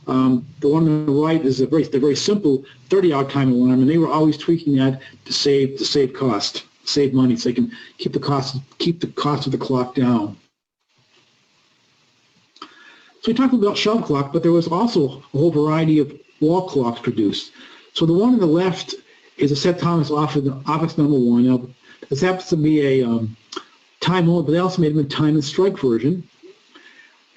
The one on the right is the very simple 30-hour time alarm, and they were always tweaking that to save cost, save money, so they can keep the cost of the clock down. So we talked about shelf clock, but there was also a whole variety of wall clocks produced. So the one on the left is a Seth Thomas office number 1. Now, this happens to be a time only, but they also made them a time and strike version.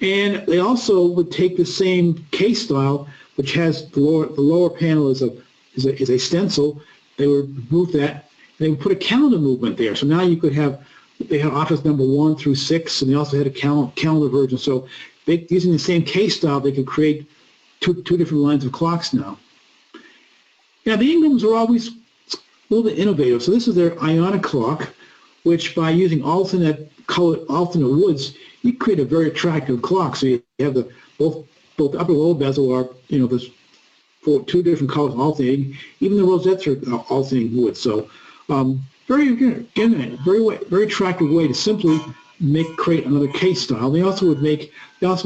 And they also would take the same case style, which has the lower panel is a stencil. They would move that, and they would put a calendar movement there. So now you could they had office number 1 through 6, and they also had a calendar version. So using the same case style, they could create two different lines of clocks now. Now, the Ingrams are always a little bit innovative. So this is their ionic clock, which by using alternate woods, you create a very attractive clock. So you have both upper and lower bezel are, there's two different colors alternating. Even the rosettes are alternating wood. So very attractive way to simply create another case style. They also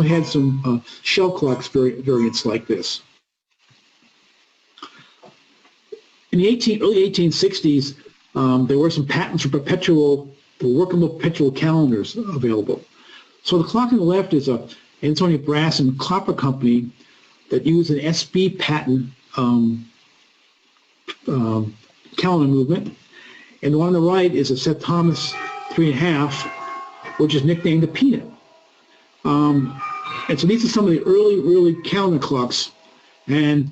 had some shell clocks variants like this. In the early 1860s, there were some patents for workable perpetual calendars available. So the clock on the left is a Antonio Brass and Copper Company that used an SB patent calendar movement. And the one on the right is a Seth Thomas 3.5, which is nicknamed the Peanut. And so these are some of the early calendar clocks. And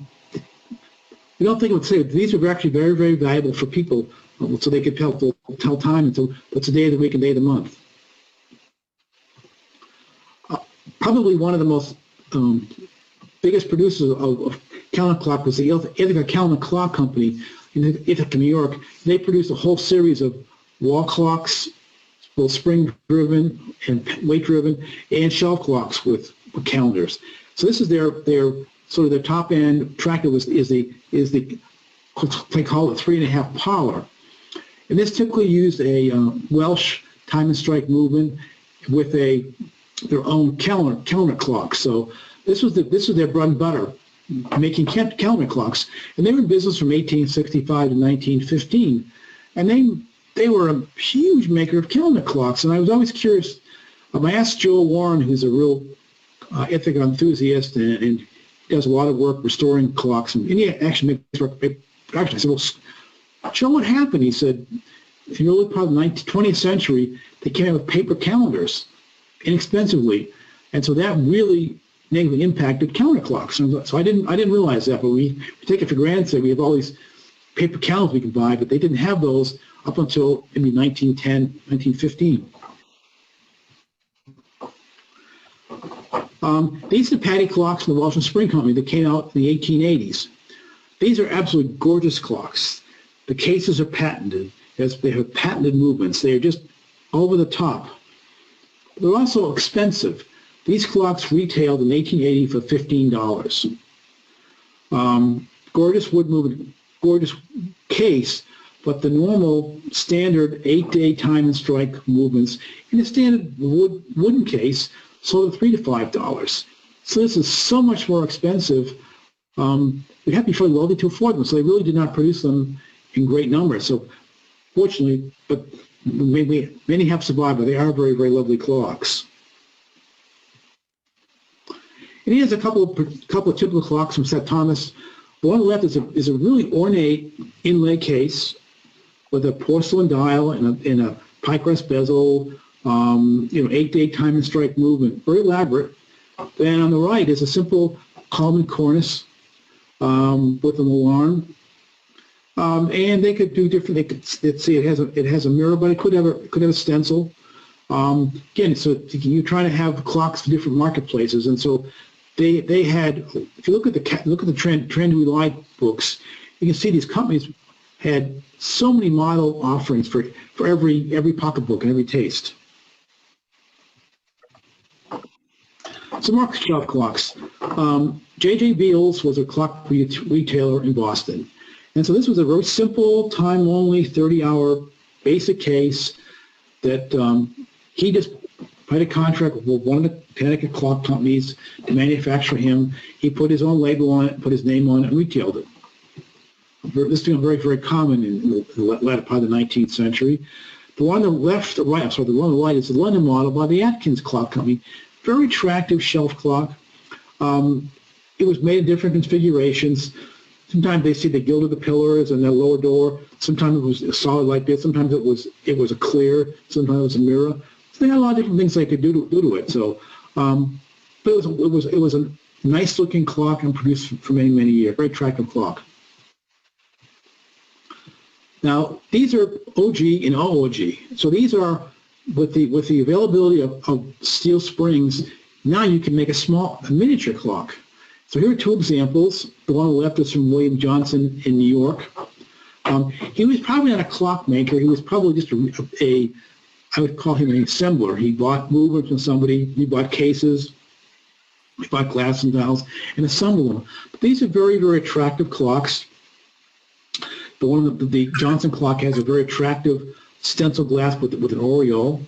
we don't think it would say these are actually very, very valuable for people, so they could tell time until what's the day of the week and day of the month. probably one of the most biggest producers of calendar clock was the Ithaca Calendar Clock Company in Ithaca, New York. They produced a whole series of wall clocks, both spring-driven and weight-driven, and shelf clocks with calendars. So this is their sort of their top-end tracker is the they call it 3.5 parlor. And this typically used a Welsh time and strike movement with their own calendar clock. So this was their bread and butter, making calendar clocks. And they were in business from 1865 to 1915. And they were a huge maker of calendar clocks. And I was always curious. I asked Joel Warren, who's a real Ithaca enthusiast and does a lot of work restoring clocks. And he actually makes work. I said, well, Joel, what happened? He said, in the early part of the 20th century, they came out with paper calendars inexpensively. And so that really negatively impacted calendar clocks. So I didn't realize that, but we take it for granted. We have all these paper calendars we can buy, but they didn't have those up until maybe 1910, 1915. These are the Paddy clocks from the Welsh and Spring Company that came out in the 1880s. These are absolutely gorgeous clocks. The cases are patented. They have patented movements. They are just over the top. They're also expensive. These clocks retailed in 1880 for $15. Gorgeous wood movement, gorgeous case, but the normal standard 8-day time and strike movements in a standard wooden case sold at $3 to $5. So this is so much more expensive. We have to be fairly wealthy to afford them, so they really did not produce them in great numbers. So fortunately, but many have survived, but they are very, very lovely clocks. And here's a couple of typical clocks from St. Thomas. The one on the left is a really ornate inlay case with a porcelain dial and a pie-crust bezel, 8-day time and strike movement, very elaborate. Then on the right is a simple Coleman cornice with an alarm. And they could do different. Let's see, it has a mirror, but it could have a stencil. Again, so you're trying to have clocks for different marketplaces, and so they had. If you look at the Trend We Like books, you can see these companies had so many model offerings for every pocketbook and every taste. Some more shelf clocks. J.J. Beals was a clock retailer in Boston. And so this was a very simple, time-only, 30-hour basic case that he just had a contract with one of the Connecticut clock companies to manufacture him. He put his own label on it, put his name on it, and retailed it. This became very, very common in the latter part of the 19th century. The one on the right is the London model by the Atkins Clock Company. Very attractive shelf clock. It was made in different configurations. Sometimes they gilded the pillars and the lower door. Sometimes it was a solid like this. Sometimes it was a clear. Sometimes it was a mirror. So they had a lot of different things they could do to it. So, but it was a nice looking clock and produced for many, many years. Very attractive clock. Now these are OG and OOG. So these are with the availability of steel springs. Now you can make a miniature clock. So here are two examples. The one on the left is from William Johnson in New York. He was probably not a clockmaker. He was probably just I would call him an assembler. He bought movements from somebody. He bought cases. He bought glass and dials and assembled them. But these are very, very attractive clocks. The Johnson clock has a very attractive stencil glass with an aureole.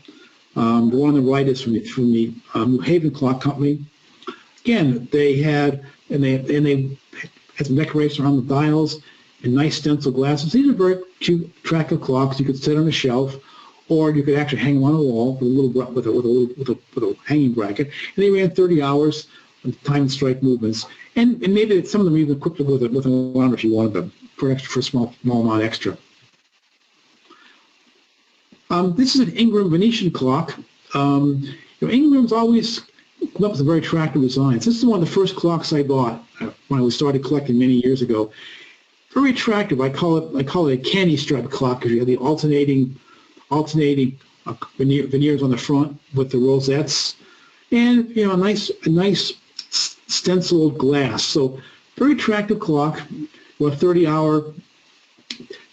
The one on the right is from the New Haven Clock Company. Again, they had some decoration around the dials and nice stencil glasses. These are very cute, attractive clocks. You could set on a shelf, or you could actually hang them on a wall with a hanging bracket. And they ran 30 hours with time and strike movements. And maybe some of them even equipped with an alarm if you wanted them for a small amount extra. This is an Ingram Venetian clock. Ingram's always come up with very attractive designs. This is one of the first clocks I bought when I started collecting many years ago. Very attractive. I call it a candy stripe clock because you have the alternating veneers on the front with the rosettes. and, you know, a nice stenciled glass. So very attractive clock with a 30-hour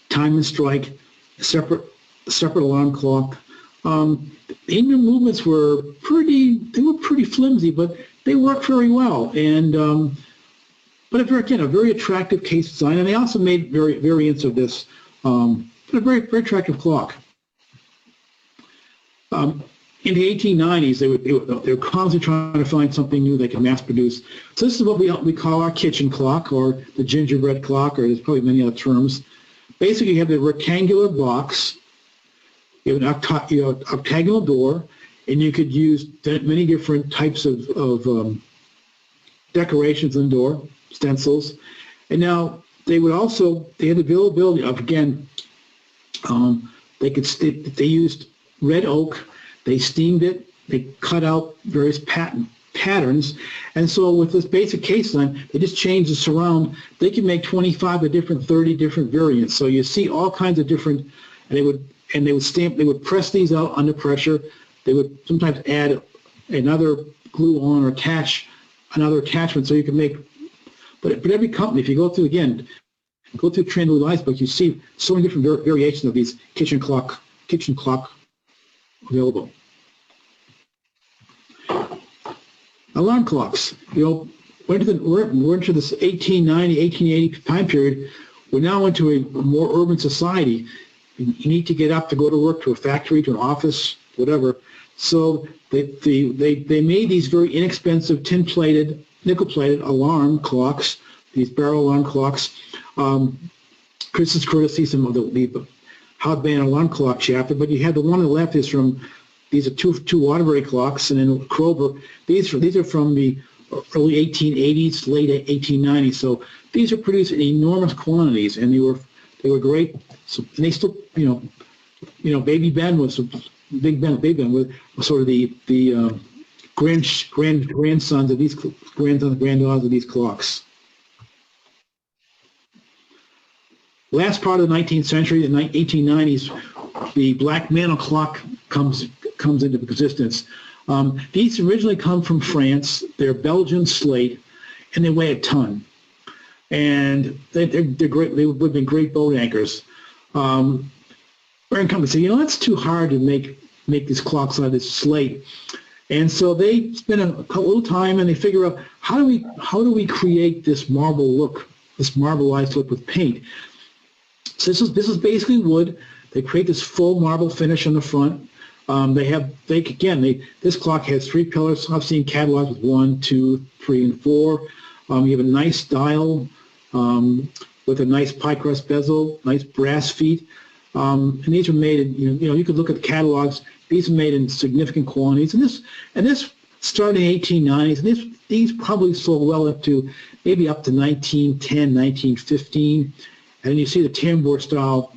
time and strike, separate alarm clock. Engine movements were pretty flimsy, but they worked very well. And but again, a very attractive case design, and they also made variants of this, but a very attractive clock. In the 1890s, they were constantly trying to find something new they could mass produce. So this is what we call our kitchen clock, or the gingerbread clock, or there's probably many other terms. Basically, you have the rectangular box, you have an octagonal door, and you could use many different types of decorations on the door, stencils. And now they had the availability of, again, they used red oak, they steamed it, they cut out various patterns, and so with this basic case line, they just changed the surround. They could make 25 or 30 different variants. So you see all kinds of different, and they would press these out under pressure. They would sometimes add another glue on or attach another attachment so you can make, but every company, if you go through Trend Louis' book, you see so many different variations of these kitchen clock available. Alarm clocks, we're into this 1890, 1880 time period. We're now into a more urban society. You need to get up to go to work, to a factory, to an office, whatever. So they made these very inexpensive tin-plated, nickel-plated alarm clocks, these barrel alarm clocks. This is courtesy some of the Howard Band alarm clock chapter, but you have the one on the left is from, these are two Waterbury clocks, and then Kroger. These are from the early 1880s, late 1890s. So these are produced in enormous quantities, and they were great. So, and they still, Baby Ben was Big Ben was sort of the grandsons of these granddaughters of these clocks. Last part of the 19th century, the 1890s, the black mantle clock comes into existence. These originally come from France. They're Belgian slate, and they weigh a ton. And they're great. They would have been great boat anchors. American companies say, that's too hard to make these clocks out of this slate. And so they spend a little time and they figure out how do we create this marble look, this marbleized look with paint. So this is basically wood. They create this full marble finish on the front. This clock has 3 pillars. I've seen catalogs with 1, 2, 3, and 4. You have a nice dial with a nice pie crust bezel, nice brass feet. And these are made in, you could look at the catalogs. These are made in significant quantities. And this started in the 1890s. And these probably sold well up to 1910, 1915. And then you see the tambour style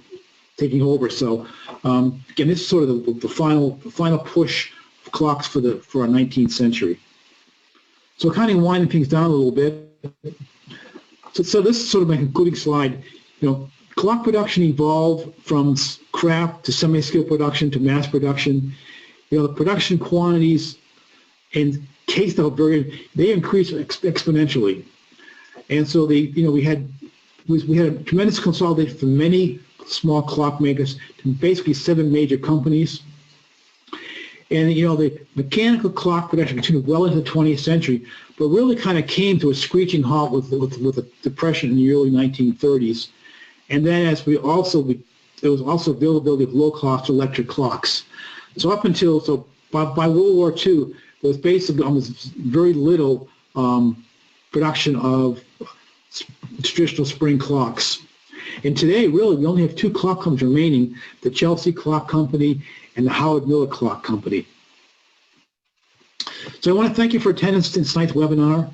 taking over. So again, this is sort of the final push of clocks for our 19th century. So kind of winding things down a little bit. So this is sort of my concluding slide. Clock production evolved from craft to semi-scale production to mass production. The production quantities and case level they increased exponentially. And so we had a tremendous consolidation from many small clock makers to basically 7 major companies. And the mechanical clock production continued well into the 20th century, but really kind of came to a screeching halt with the depression in the early 1930s. And then there was also availability of low-cost electric clocks. So by World War II, there was basically almost very little production of traditional spring clocks. And today, really, we only have 2 clock companies remaining, the Chelsea Clock Company and the Howard Miller Clock Company. So I want to thank you for attendance in tonight's webinar.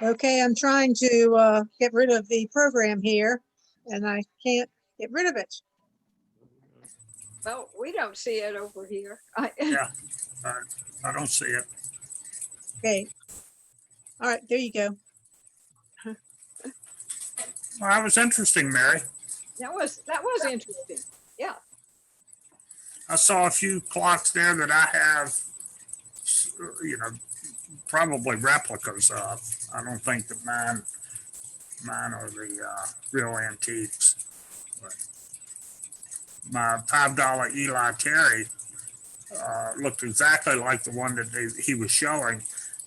Okay, I'm trying to get rid of the program here, and I can't get rid of it. Well, we don't see it over here. Yeah, I don't see it. Okay. All right, there you go. Well, that was interesting, Mary. That was interesting. Yeah. I saw a few clocks there that I have, probably replicas of. I don't think that mine are the real antiques. But my $5 Eli Terry looked exactly like the one that he was showing.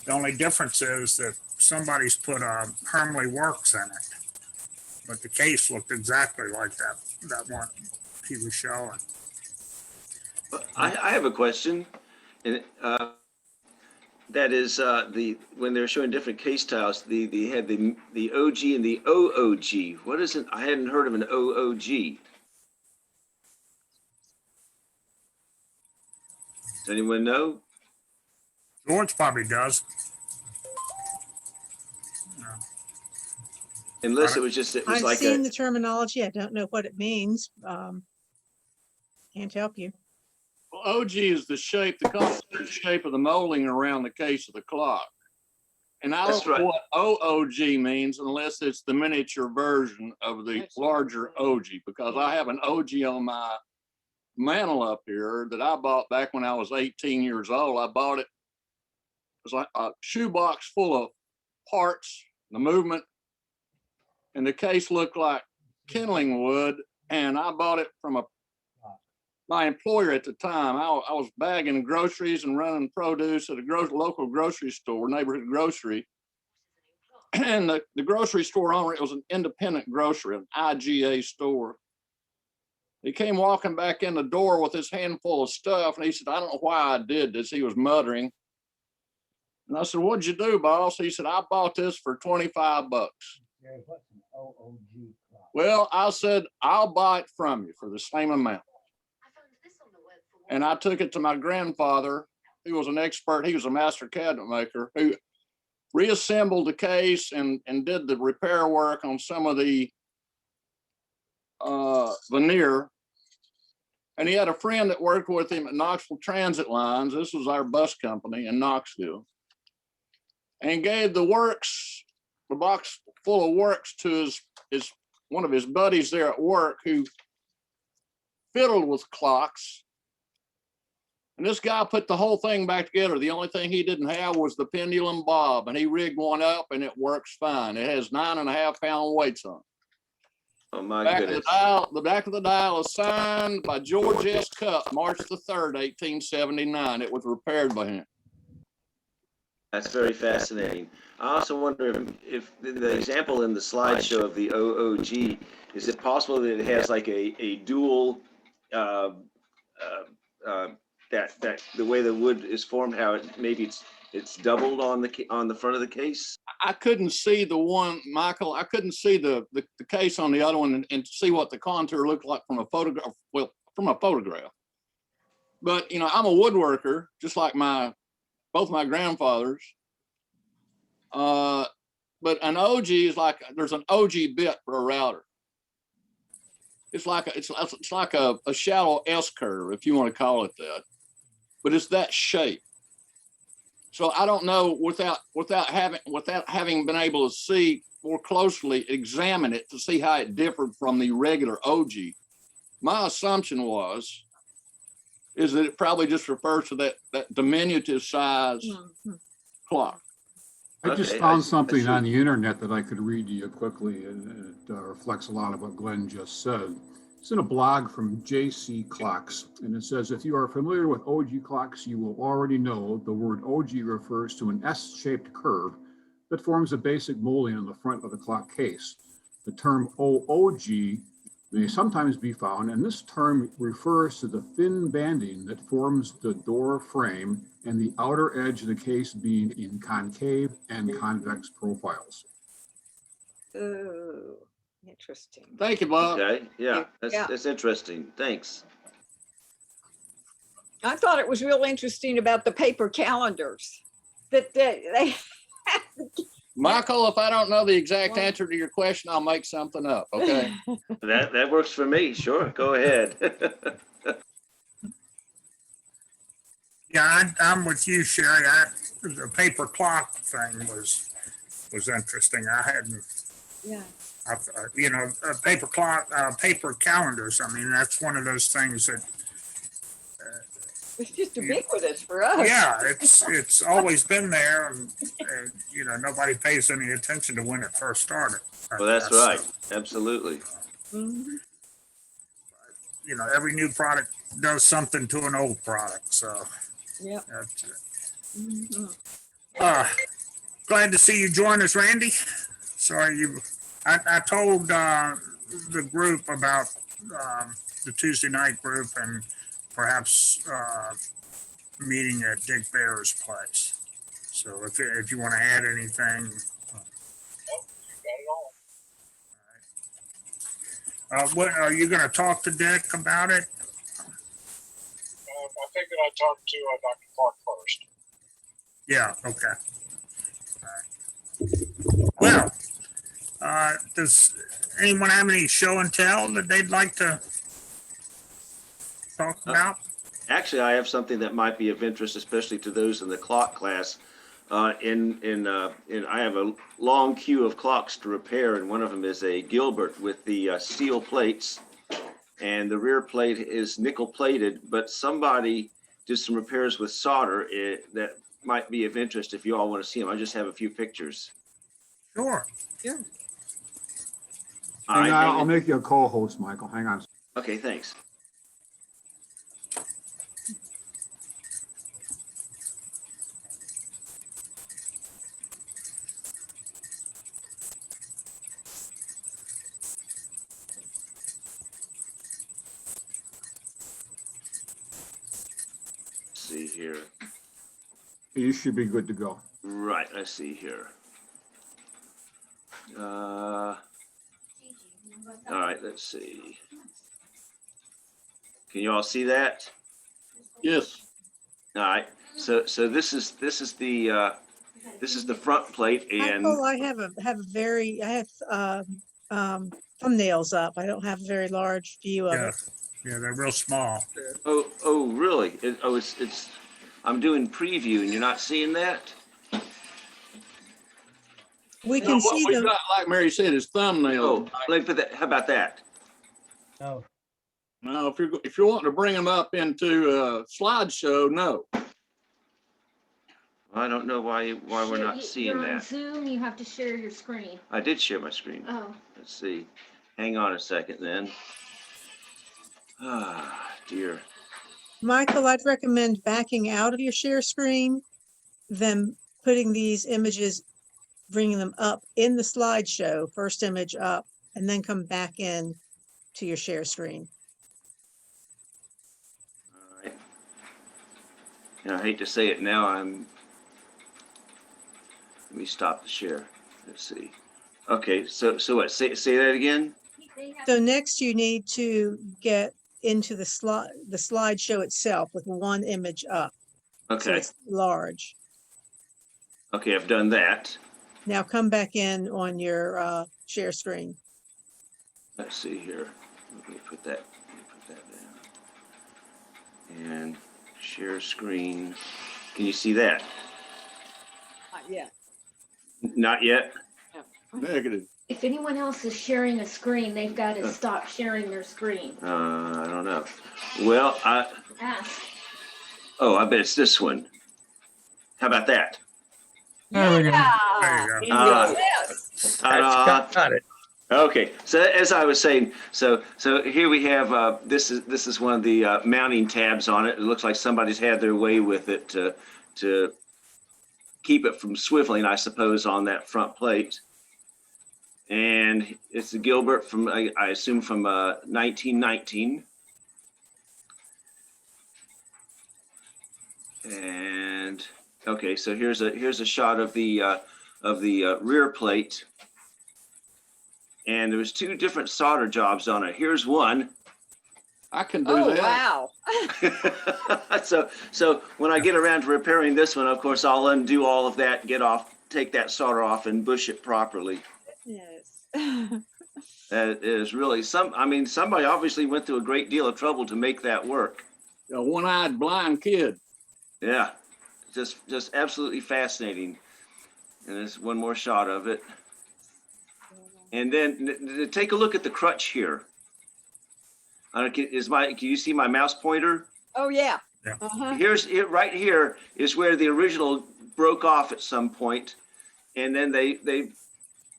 The only difference is that somebody's put Hermley Works in it, but the case looked exactly like that one he was showing. I have a question, and that is when they're showing different case styles, they had the OG and the OOG. What is it? I hadn't heard of an OOG. Does anyone know? George probably does. Unless it was I've like seen the terminology. I don't know what it means. Can't help you. Well, OG is the shape, the shape of the molding around the case of the clock. And I don't know what OOG means unless it's the miniature version of the larger OG, because I have an OG on my mantle up here that I bought back when I was 18 years old. I bought it. It was like a shoebox full of parts, the movement, and the case looked like kindling wood. And I bought it from my employer at the time. I was bagging groceries and running produce at a local grocery store, neighborhood grocery. And the grocery store owner, it was an independent grocery, an IGA store. He came walking back in the door with his handful of stuff, and he said, "I don't know why I did this." He was muttering. And I said, "What'd you do, boss?" He said, "I bought this for $25. What's an OOG clock? Well, I said, "I'll buy it from you for the same amount." And I took it to my grandfather, who was an expert. He was a master cabinet maker, who reassembled the case and did the repair work on some of the veneer. And he had a friend that worked with him at Knoxville Transit Lines. This was our bus company in Knoxville. And he gave the box full of works to his one of his buddies there at work, who fiddled with clocks. And this guy put the whole thing back together. The only thing he didn't have was the pendulum bob, and he rigged one up and it works fine. It has 9.5-pound weights on it. Oh my goodness. The back of the dial is signed by George S. Cupp, March the 3rd, 1879. It was repaired by him. That's very fascinating. I also wonder if the example in the slideshow of the OOG, is it possible that it has like a dual, that the way the wood is formed, how maybe it's doubled on the front of the case? I couldn't see the one, Michael. I couldn't see the case on the other one and see what the contour looked like from a photograph. Well, from a photograph. But I'm a woodworker, just like both my grandfathers. But an OG is like, there's an OG bit for a router. It's like a shallow S curve, if you want to call it that. But it's that shape. So I don't know, without having been able to see more closely, examine it to see how it differed from the regular OG. My assumption is that it probably just refers to that diminutive size clock. I just found something on the internet that I could read to you quickly, and it reflects a lot of what Glenn just said. It's in a blog from JC Clocks, and it says, if you are familiar with OG clocks, you will already know the word OG refers to an S-shaped curve that forms a basic molding on the front of the clock case. The term OOG may sometimes be found, and this term refers to the thin banding that forms the door frame and the outer edge of the case being in concave and convex profiles. Oh, interesting. Thank you, Bob. Okay, yeah, that's interesting. Thanks. I thought it was real interesting about the paper calendars that they Michael, if I don't know the exact answer to your question, I'll make something up, okay? That works for me. Sure, go ahead. Yeah, I'm with you, Sherry. The paper clock thing was interesting. I hadn't paper clock, paper calendars. I mean, that's one of those things that, It's just ubiquitous for us. yeah, it's always been there, and nobody pays any attention to when it first started. Well, that's right. Absolutely. Mhm. Every new product does something to an old product, so. Yep. That's it. Mhm. Glad to see you join us, Randy. Sorry, I told the group about the Tuesday night group and perhaps meeting at Dick Bear's place. So if you want to add anything. What are you going to talk to Dick about it? I figured I'd talk to Dr. Clark first. Yeah. Okay. All right. Well, does anyone have any show and tell that they'd like to talk about? Actually, I have something that might be of interest, especially to those in the clock class. I have a long queue of clocks to repair, and one of them is a Gilbert with the steel plates, and the rear plate is nickel plated. But somebody did some repairs with solder that might be of interest if you all want to see them. I just have a few pictures. Sure. Yeah. All right, I'll make you a co-host, Michael. Hang on. Okay, thanks. See here. You should be good to go. Right, I see here. All right, let's see. Can you all see that? Yes. All right. So this is the front plate, and Michael, I have thumbnails up. I don't have a very large view of it. Yeah, they're real small. oh really? It's I'm doing preview, and you're not seeing that? We No, can what see we them. got, like Mary said, is thumbnails. Oh, let me put that. How about that? No. No, if you're wanting to bring them up into a slideshow, no. I don't know why we're not seeing You're on that. Zoom, you have to share your screen. I did share my screen. Oh. Let's see. Hang on a second, then. Ah, dear. Michael, I'd recommend backing out of your share screen, then putting these images, bringing them up in the slideshow, first image up, and then come back in to your share screen. All right. And I hate to say it now. Let me stop the share. Let's see. Okay, so what? Say that again. So next you need to get into the slideshow itself with one image up. So Okay. it's large. Okay, I've done that. Now come back in on your share screen. Let's see here. Let me put that down. And share screen. Can you see that? Not yet. Not yet? Negative. If anyone else is sharing a screen, they've got to stop sharing their screen. I don't know. Well, Ask. I bet it's this one. How about that? There we go. There you go. Yes. Ta-da. Okay, so as I was saying, so here we have this is one of the mounting tabs on it. It looks like somebody's had their way with it to keep it from swiveling, I suppose, on that front plate. And it's a Gilbert from I assume from 1919. And okay, so here's a shot of the rear plate. And there was two different solder jobs on it. Here's one. I can do Oh, that. wow. So when I get around to repairing this one, of course, I'll undo all of that, take that solder off and bush it properly. Yes. That is really somebody obviously went through a great deal of trouble to make that work. A one-eyed blind kid. Yeah, just absolutely fascinating. And there's one more shot of it. And then take a look at the crutch here. Can you see my mouse pointer? Oh, yeah. Yeah. Uh-huh. Right here is where the original broke off at some point, and then they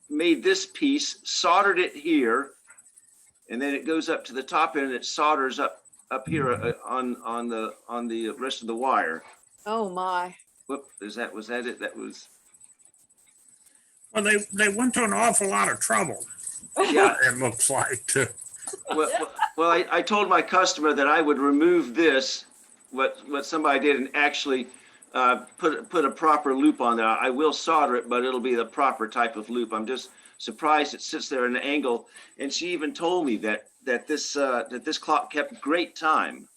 made this piece, soldered it here, and then it goes up to the top end and it solders up here on the rest of the wire. Oh, my. Whoop, was that it? That was. Well, they went to an awful lot of trouble. Yeah. It looks like too. Well, I told my customer that I would remove this, what somebody did, and actually put a proper loop on there. I will solder it, but it'll be the proper type of loop. I'm just surprised it sits there at an angle. And she even told me that this clock kept great time.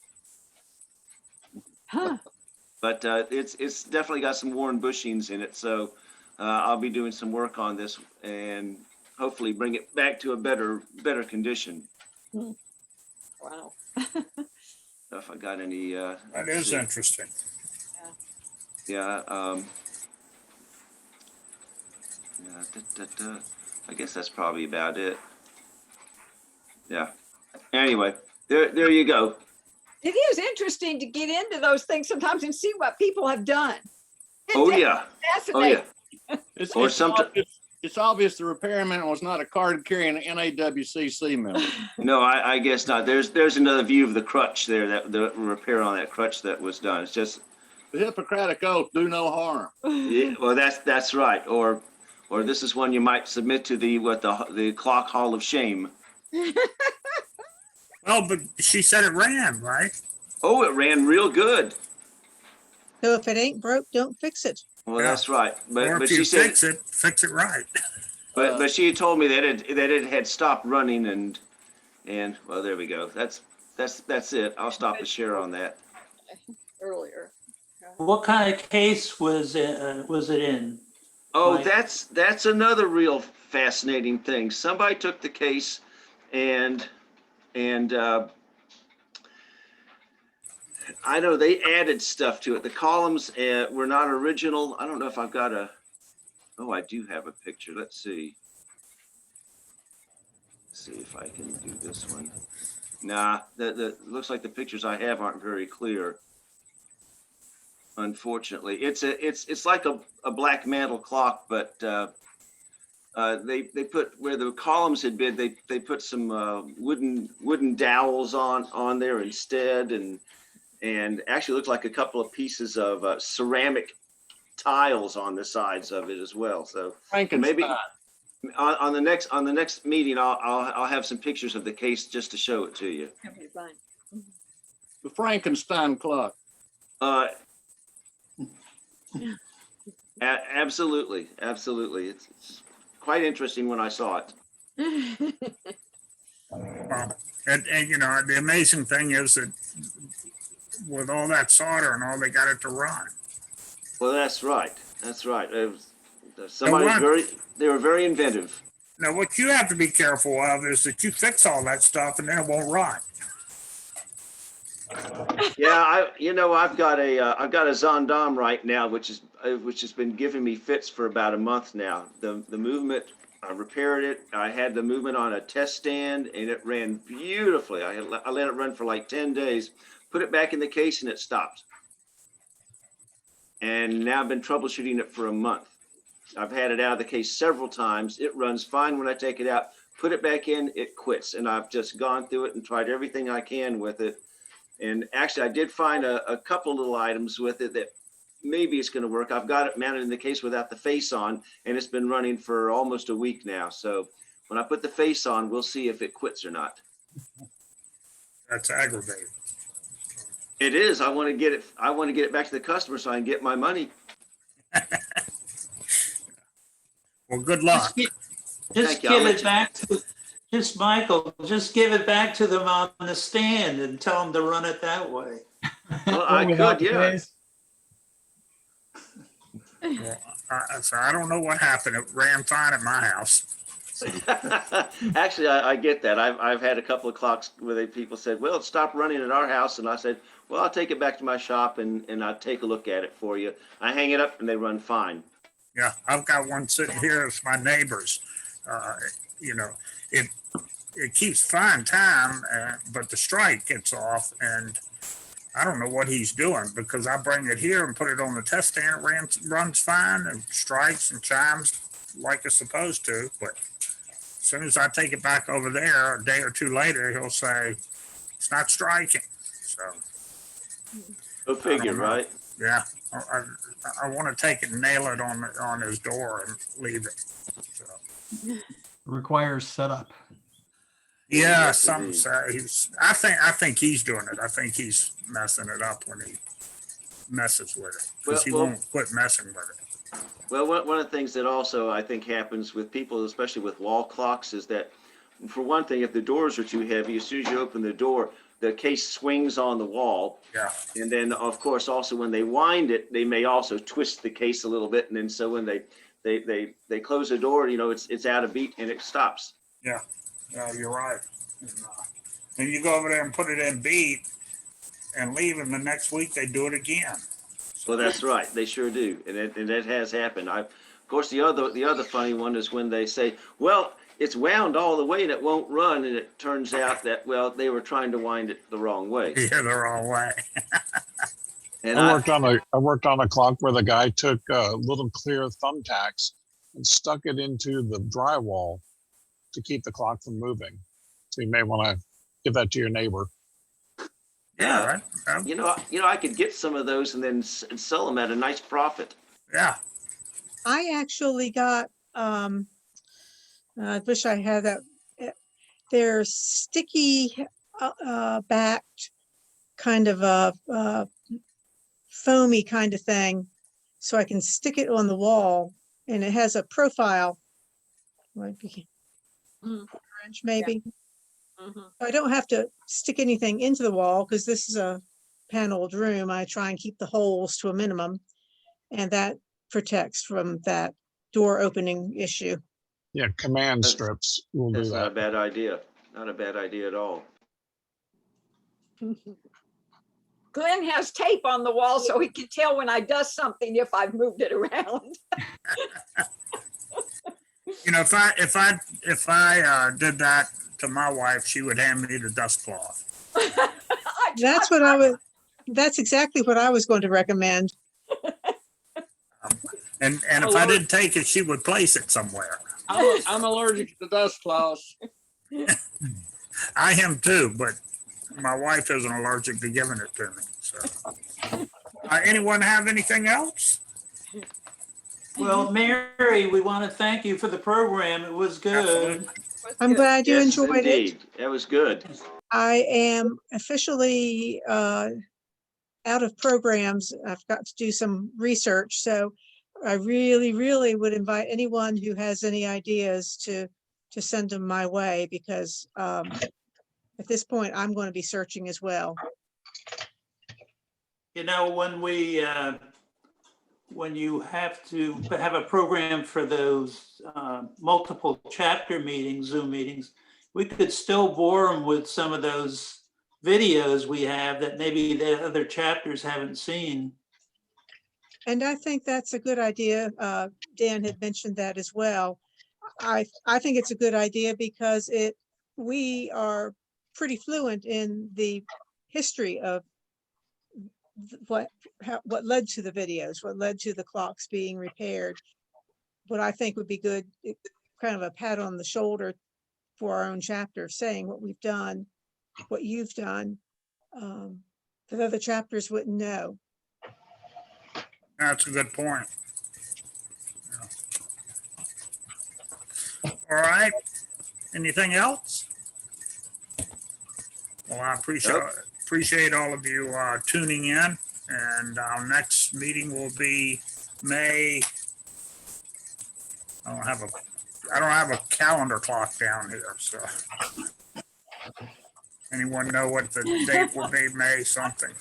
Huh. But it's definitely got some worn bushings in it. So I'll be doing some work on this and hopefully bring it back to a better condition. Wow. If I got any. That is interesting. Yeah. I guess that's probably about it. Yeah. Anyway, there you go. It is interesting to get into those things sometimes and see what people have done. Oh yeah. Fascinating. Oh yeah. It's obvious the repairman was not a card-carrying NAWCC member. No, I guess not. There's another view of the crutch there, that the repair on that crutch that was done. It's just the Hippocratic Oath, do no harm. Yeah, well, that's right. Or this is one you might submit to the Clock Hall of Shame. Well, but she said it ran, right? Oh, it ran real good. So if it ain't broke, don't fix it. Well, that's right. Or But if she you said, fix it right. but she had told me that it had stopped running and well, there we go. That's it. I'll stop the share on that. Earlier. What kind of case was it in? Oh, Mike? that's another real fascinating thing. Somebody took the case and I know they added stuff to it. The columns were not original. I don't know if I've got oh, I do have a picture. Let's see. See if I can do this one. Nah, the looks like the pictures I have aren't very clear. Unfortunately, it's like a black mantle clock, but they put where the columns had been. They put some wooden dowels on there instead, and actually looked like a couple of pieces of ceramic tiles on the sides of it as well. So maybe on the next meeting, I'll have some pictures of the case just to show it to you. Okay, fine. The Frankenstein clock. Absolutely. It's quite interesting when I saw it. And you know, the amazing thing is that with all that solder and all, they got it to run. Well, that's right. They were very inventive. Now, what you have to be careful of is that you fix all that stuff and then it won't run. Yeah, I've got a Zondam right now, which has been giving me fits for about a month now. The movement, I repaired it. I had the movement on a test stand, and it ran beautifully. I let it run for like 10 days, put it back in the case, and it stopped. And now I've been troubleshooting it for a month. I've had it out of the case several times. It runs fine when I take it out. Put it back in, it quits. And I've just gone through it and tried everything I can with it. And actually, I did find a couple little items with it that maybe it's going to work. I've got it mounted in the case without the face on, and it's been running for almost a week now. So when I put the face on, we'll see if it quits or not. That's aggravating. It is. I want to get it back to the customer so I can get my money. Well, good luck. Just give it back to. Michael, just give it back to them on the stand and tell them to run it that way. Well, I could, yeah. Well, so I don't know what happened. It ran fine at my house. Actually, I get that. I've had a couple of clocks where people said, well, it stopped running at our house. And I said, well, I'll take it back to my shop and I'll take a look at it for you. I hang it up and they run fine. Yeah, I've got one sitting here. It's my neighbor's. You know, it keeps fine time, but the strike gets off, and I don't know what he's doing, because I bring it here and put it on the test stand, it runs fine and strikes and chimes like it's supposed to, but as soon as I take it back over there, a day or two later, he'll say, it's not striking. So, Go figure, right? yeah, I want to take it and nail it on his door and leave it. So, Requires setup. yeah, Yes, some indeed. say I think he's doing it. I think he's messing it up when he messes with it, because he Well- won't quit messing with it. Well, one of the things that also I think happens with people, especially with wall clocks, is that, for one thing, if the doors are too heavy, as soon as you open the door, the case swings on the wall. Yeah. And then, of course, also when they wind it, they may also twist the case a little bit. And then so when they close the door, you know, it's out of beat and it stops. Yeah, you're right. And you go over there and put it in beat and leave, and the next week they do it again. Well, that's right. They sure do. And that has happened. Of course, the other funny one is when they say, well, it's wound all the way and it won't run. And it turns out that, well, they were trying to wind it the wrong way. Yeah, the wrong way. And I worked on a clock where the guy took little clear thumbtacks and stuck it into the drywall to keep the clock from moving. So you may want to give that to your neighbor. Yeah, right. You know, I could get some of those and then sell them at a nice profit. Yeah. I actually got, I wish I had that. They're sticky backed, kind of a foamy kind of thing. So I can stick it on the wall, and it has a profile, like inch maybe. I don't have to stick anything into the wall, because this is a paneled room. I try and keep the holes to a minimum, and that protects from that door opening issue. Yeah, command strips will do That's not a that. bad idea. Not a bad idea at all. Glenn has tape on the wall so he can tell when I does something if I've moved it around. You know, if I did that to my wife, she would hand me the dust cloth. That's exactly what I was going to recommend. And if I didn't take it, she would place it somewhere. I'm allergic to dust cloths. I am too, but my wife isn't allergic to giving it to me. So, anyone have anything else? Well, Mary, we want to thank you for the program. It was good. Absolutely. I'm glad you Yes, enjoyed it. indeed. That was good. I am officially out of programs. I've got to do some research. So I really, really would invite anyone who has any ideas to send them my way, because at this point, I'm going to be searching as well. You know, when you have to have a program for those multiple chapter meetings, Zoom meetings, we could still bore them with some of those videos we have that maybe the other chapters haven't seen. And I think that's a good idea. Dan had mentioned that as well. I think it's a good idea because we are pretty fluent in the history of what led to the videos, what led to the clocks being repaired. What I think would be good, kind of a pat on the shoulder for our own chapter, saying what we've done, what you've done, that other chapters wouldn't know. That's a good point. Yeah. All right. Anything else? Well, I appreciate all of you tuning in, and our next meeting will be May. I don't have a calendar clock down here, so. Anyone know what the date will be? May something.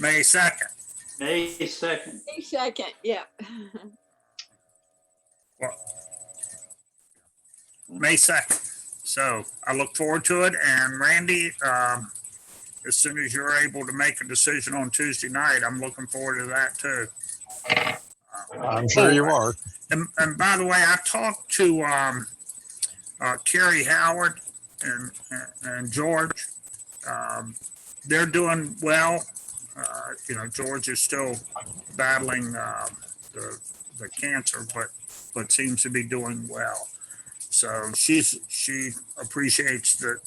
May 2nd. May 2nd. May 2nd, yeah. Well, May 2nd. So I look forward to it. And Randy, as soon as you're able to make a decision on Tuesday night, I'm looking forward to that too. I'm sure you are. And by the way, I talked to Carrie Howard and George, they're doing well. George is still battling the cancer, but seems to be doing well. So she appreciates that,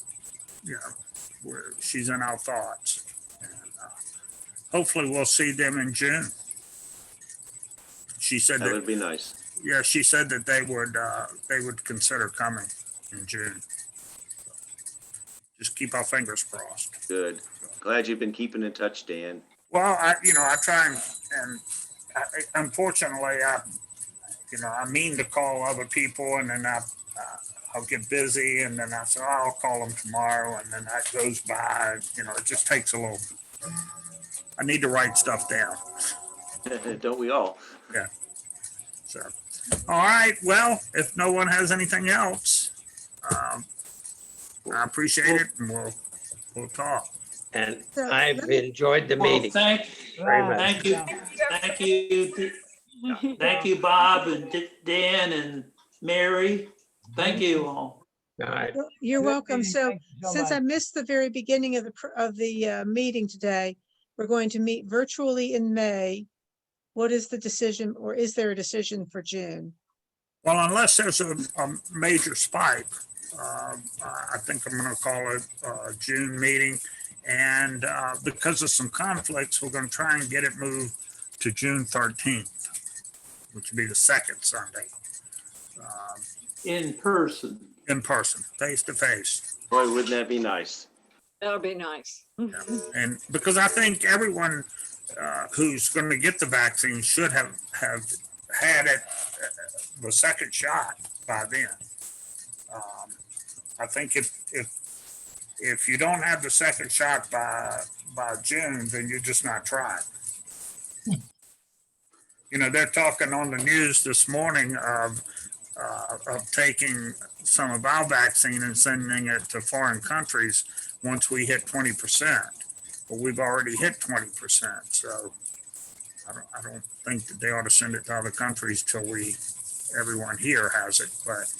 she's in our thoughts. And, hopefully we'll see them in June. She said That would be nice. yeah, she said that they would consider coming in June. Just keep our fingers crossed. Good. Glad you've been keeping in touch, Dan. Well, I try and unfortunately, I mean to call other people, and then I'll get busy, and then I say, oh, I'll call them tomorrow, and then that goes by. It just takes a little. I need to write stuff down. Don't we all? Yeah. So, all right. Well, if no one has anything else, I appreciate it, and we'll talk. And So, I've enjoyed the meeting. Thank you, Bob and Dan and Mary. Thank you all. All right. You're welcome. So Thank you so since I much. missed the very beginning of the meeting today, we're going to meet virtually in May. What is the decision, or is there a decision for June? Well, unless there's a major spike, I think I'm going to call it a June meeting. And because of some conflicts, we're going to try and get it moved to June 13th, which would be the second Sunday. In person. In person, face to face. Boy, wouldn't that be nice? That'll be nice. And because I think everyone who's going to get the vaccine should have had it, the second shot by then. I think if you don't have the second shot by June, then you're just not trying. They're talking on the news this morning of taking some of our vaccine and sending it to foreign countries once we hit 20%. But we've already hit 20%. So I don't think that they ought to send it to other countries till everyone here has it. But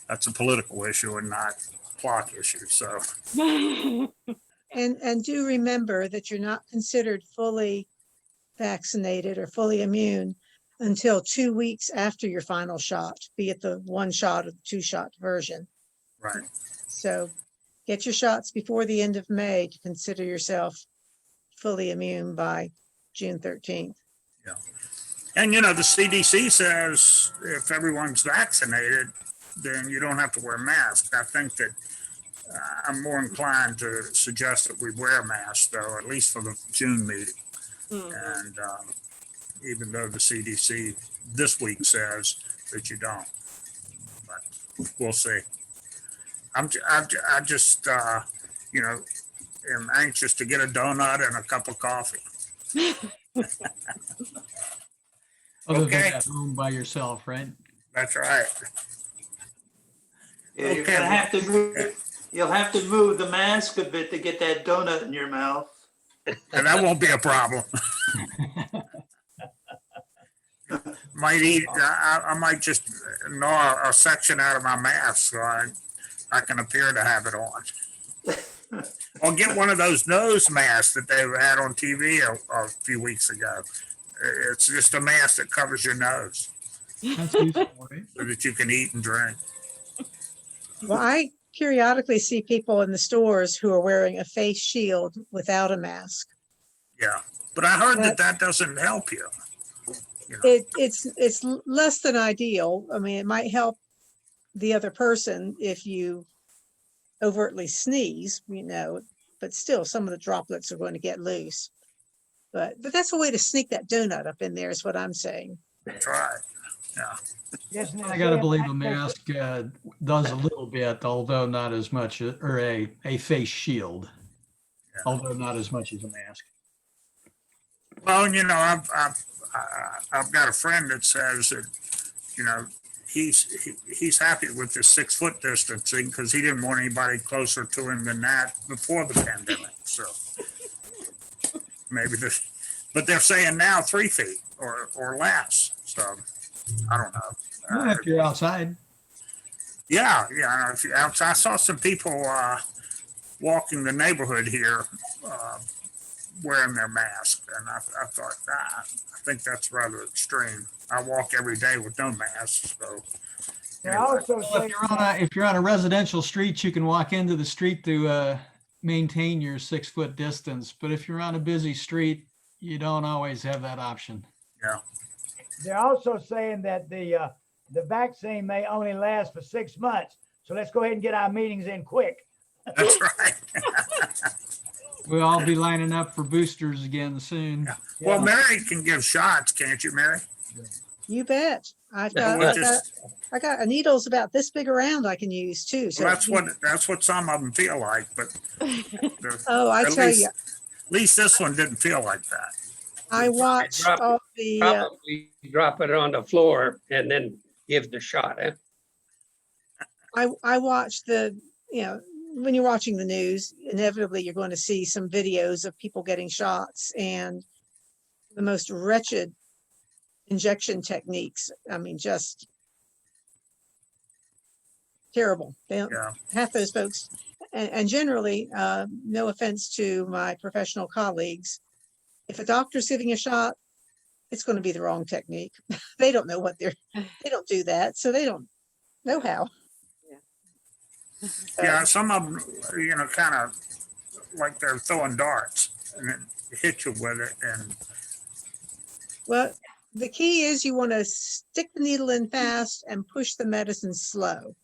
that's a political issue and not clock issue. So And do remember that you're not considered fully vaccinated or fully immune until 2 weeks after your final shot, be it the 1 shot or the 2 shot version. right. So get your shots before the end of May to consider yourself fully immune by June 13th. Yeah. And the CDC says if everyone's vaccinated, then you don't have to wear a mask. I think that I'm more inclined to suggest that we wear a mask, though, at least for the June meeting. And even though the CDC this week says that you don't, but we'll see. I just am anxious to get a donut and a cup of coffee. Other Okay. than at home by yourself, right? That's right. Yeah, you're Okay. gonna have to move, you'll have to move the mask a bit to get that donut in your mouth. And that won't be a problem. I might just gnaw a section out of my mask so I can appear to have it on. Or get one of those nose masks that they had on TV a few weeks ago. It's just a mask that covers your nose That's useful, right? so that you can eat and drink. Well, I periodically see people in the stores who are wearing a face shield without a mask. Yeah, but I heard that doesn't help you. It's less than ideal. I mean, it might help the other person if you overtly sneeze, but still some of the droplets are going to get loose. But that's a way to sneak that donut up in there is what I'm saying. That's right. Yeah. Yes, I gotta believe a mask does a little bit, although not as much, or a face shield, although not as much as a mask. Well, I've got a friend that says that, he's happy with the 6 foot distancing because he didn't want anybody closer to him than that before the pandemic. So maybe but they're saying now 3 feet or less. So I don't know. Well, if you're outside. Yeah, yeah. If you, I saw some people walking the neighborhood here wearing their mask, and I thought, I think that's rather extreme. I walk every day with no mask, so. They also Well, say, if you're on a residential street, you can walk into the street to maintain your 6-foot distance. But if you're on a busy street, you don't always have that option. Yeah. they're also saying that the vaccine may only last for 6 months. So let's go ahead and get our meetings in quick. That's right. We'll all be lining up for boosters again soon. Yeah. Well, Mary can give shots, can't you, Mary? You bet. I've Yeah, got, we'll I got, just- I got needles about this big around I can use too. So Well, that's what some of them feel like, but. Oh, I at tell least- you, At least this one didn't feel like that. I watched Drop all the, Probably drop it on the floor and then give the shot. Eh? I watched the, when you're watching the news, inevitably you're going to see some videos of people getting shots and the most wretched injection techniques. I mean, just terrible. Yeah. Half those folks, and generally, no offense to my professional colleagues, if a doctor's giving a shot, it's going to be the wrong technique. They don't know they don't do that, so they don't know how. Yeah, some of them, kind of like they're throwing darts and then hit you with it. And Well, the key is you want to stick the needle in fast and push the medicine slow.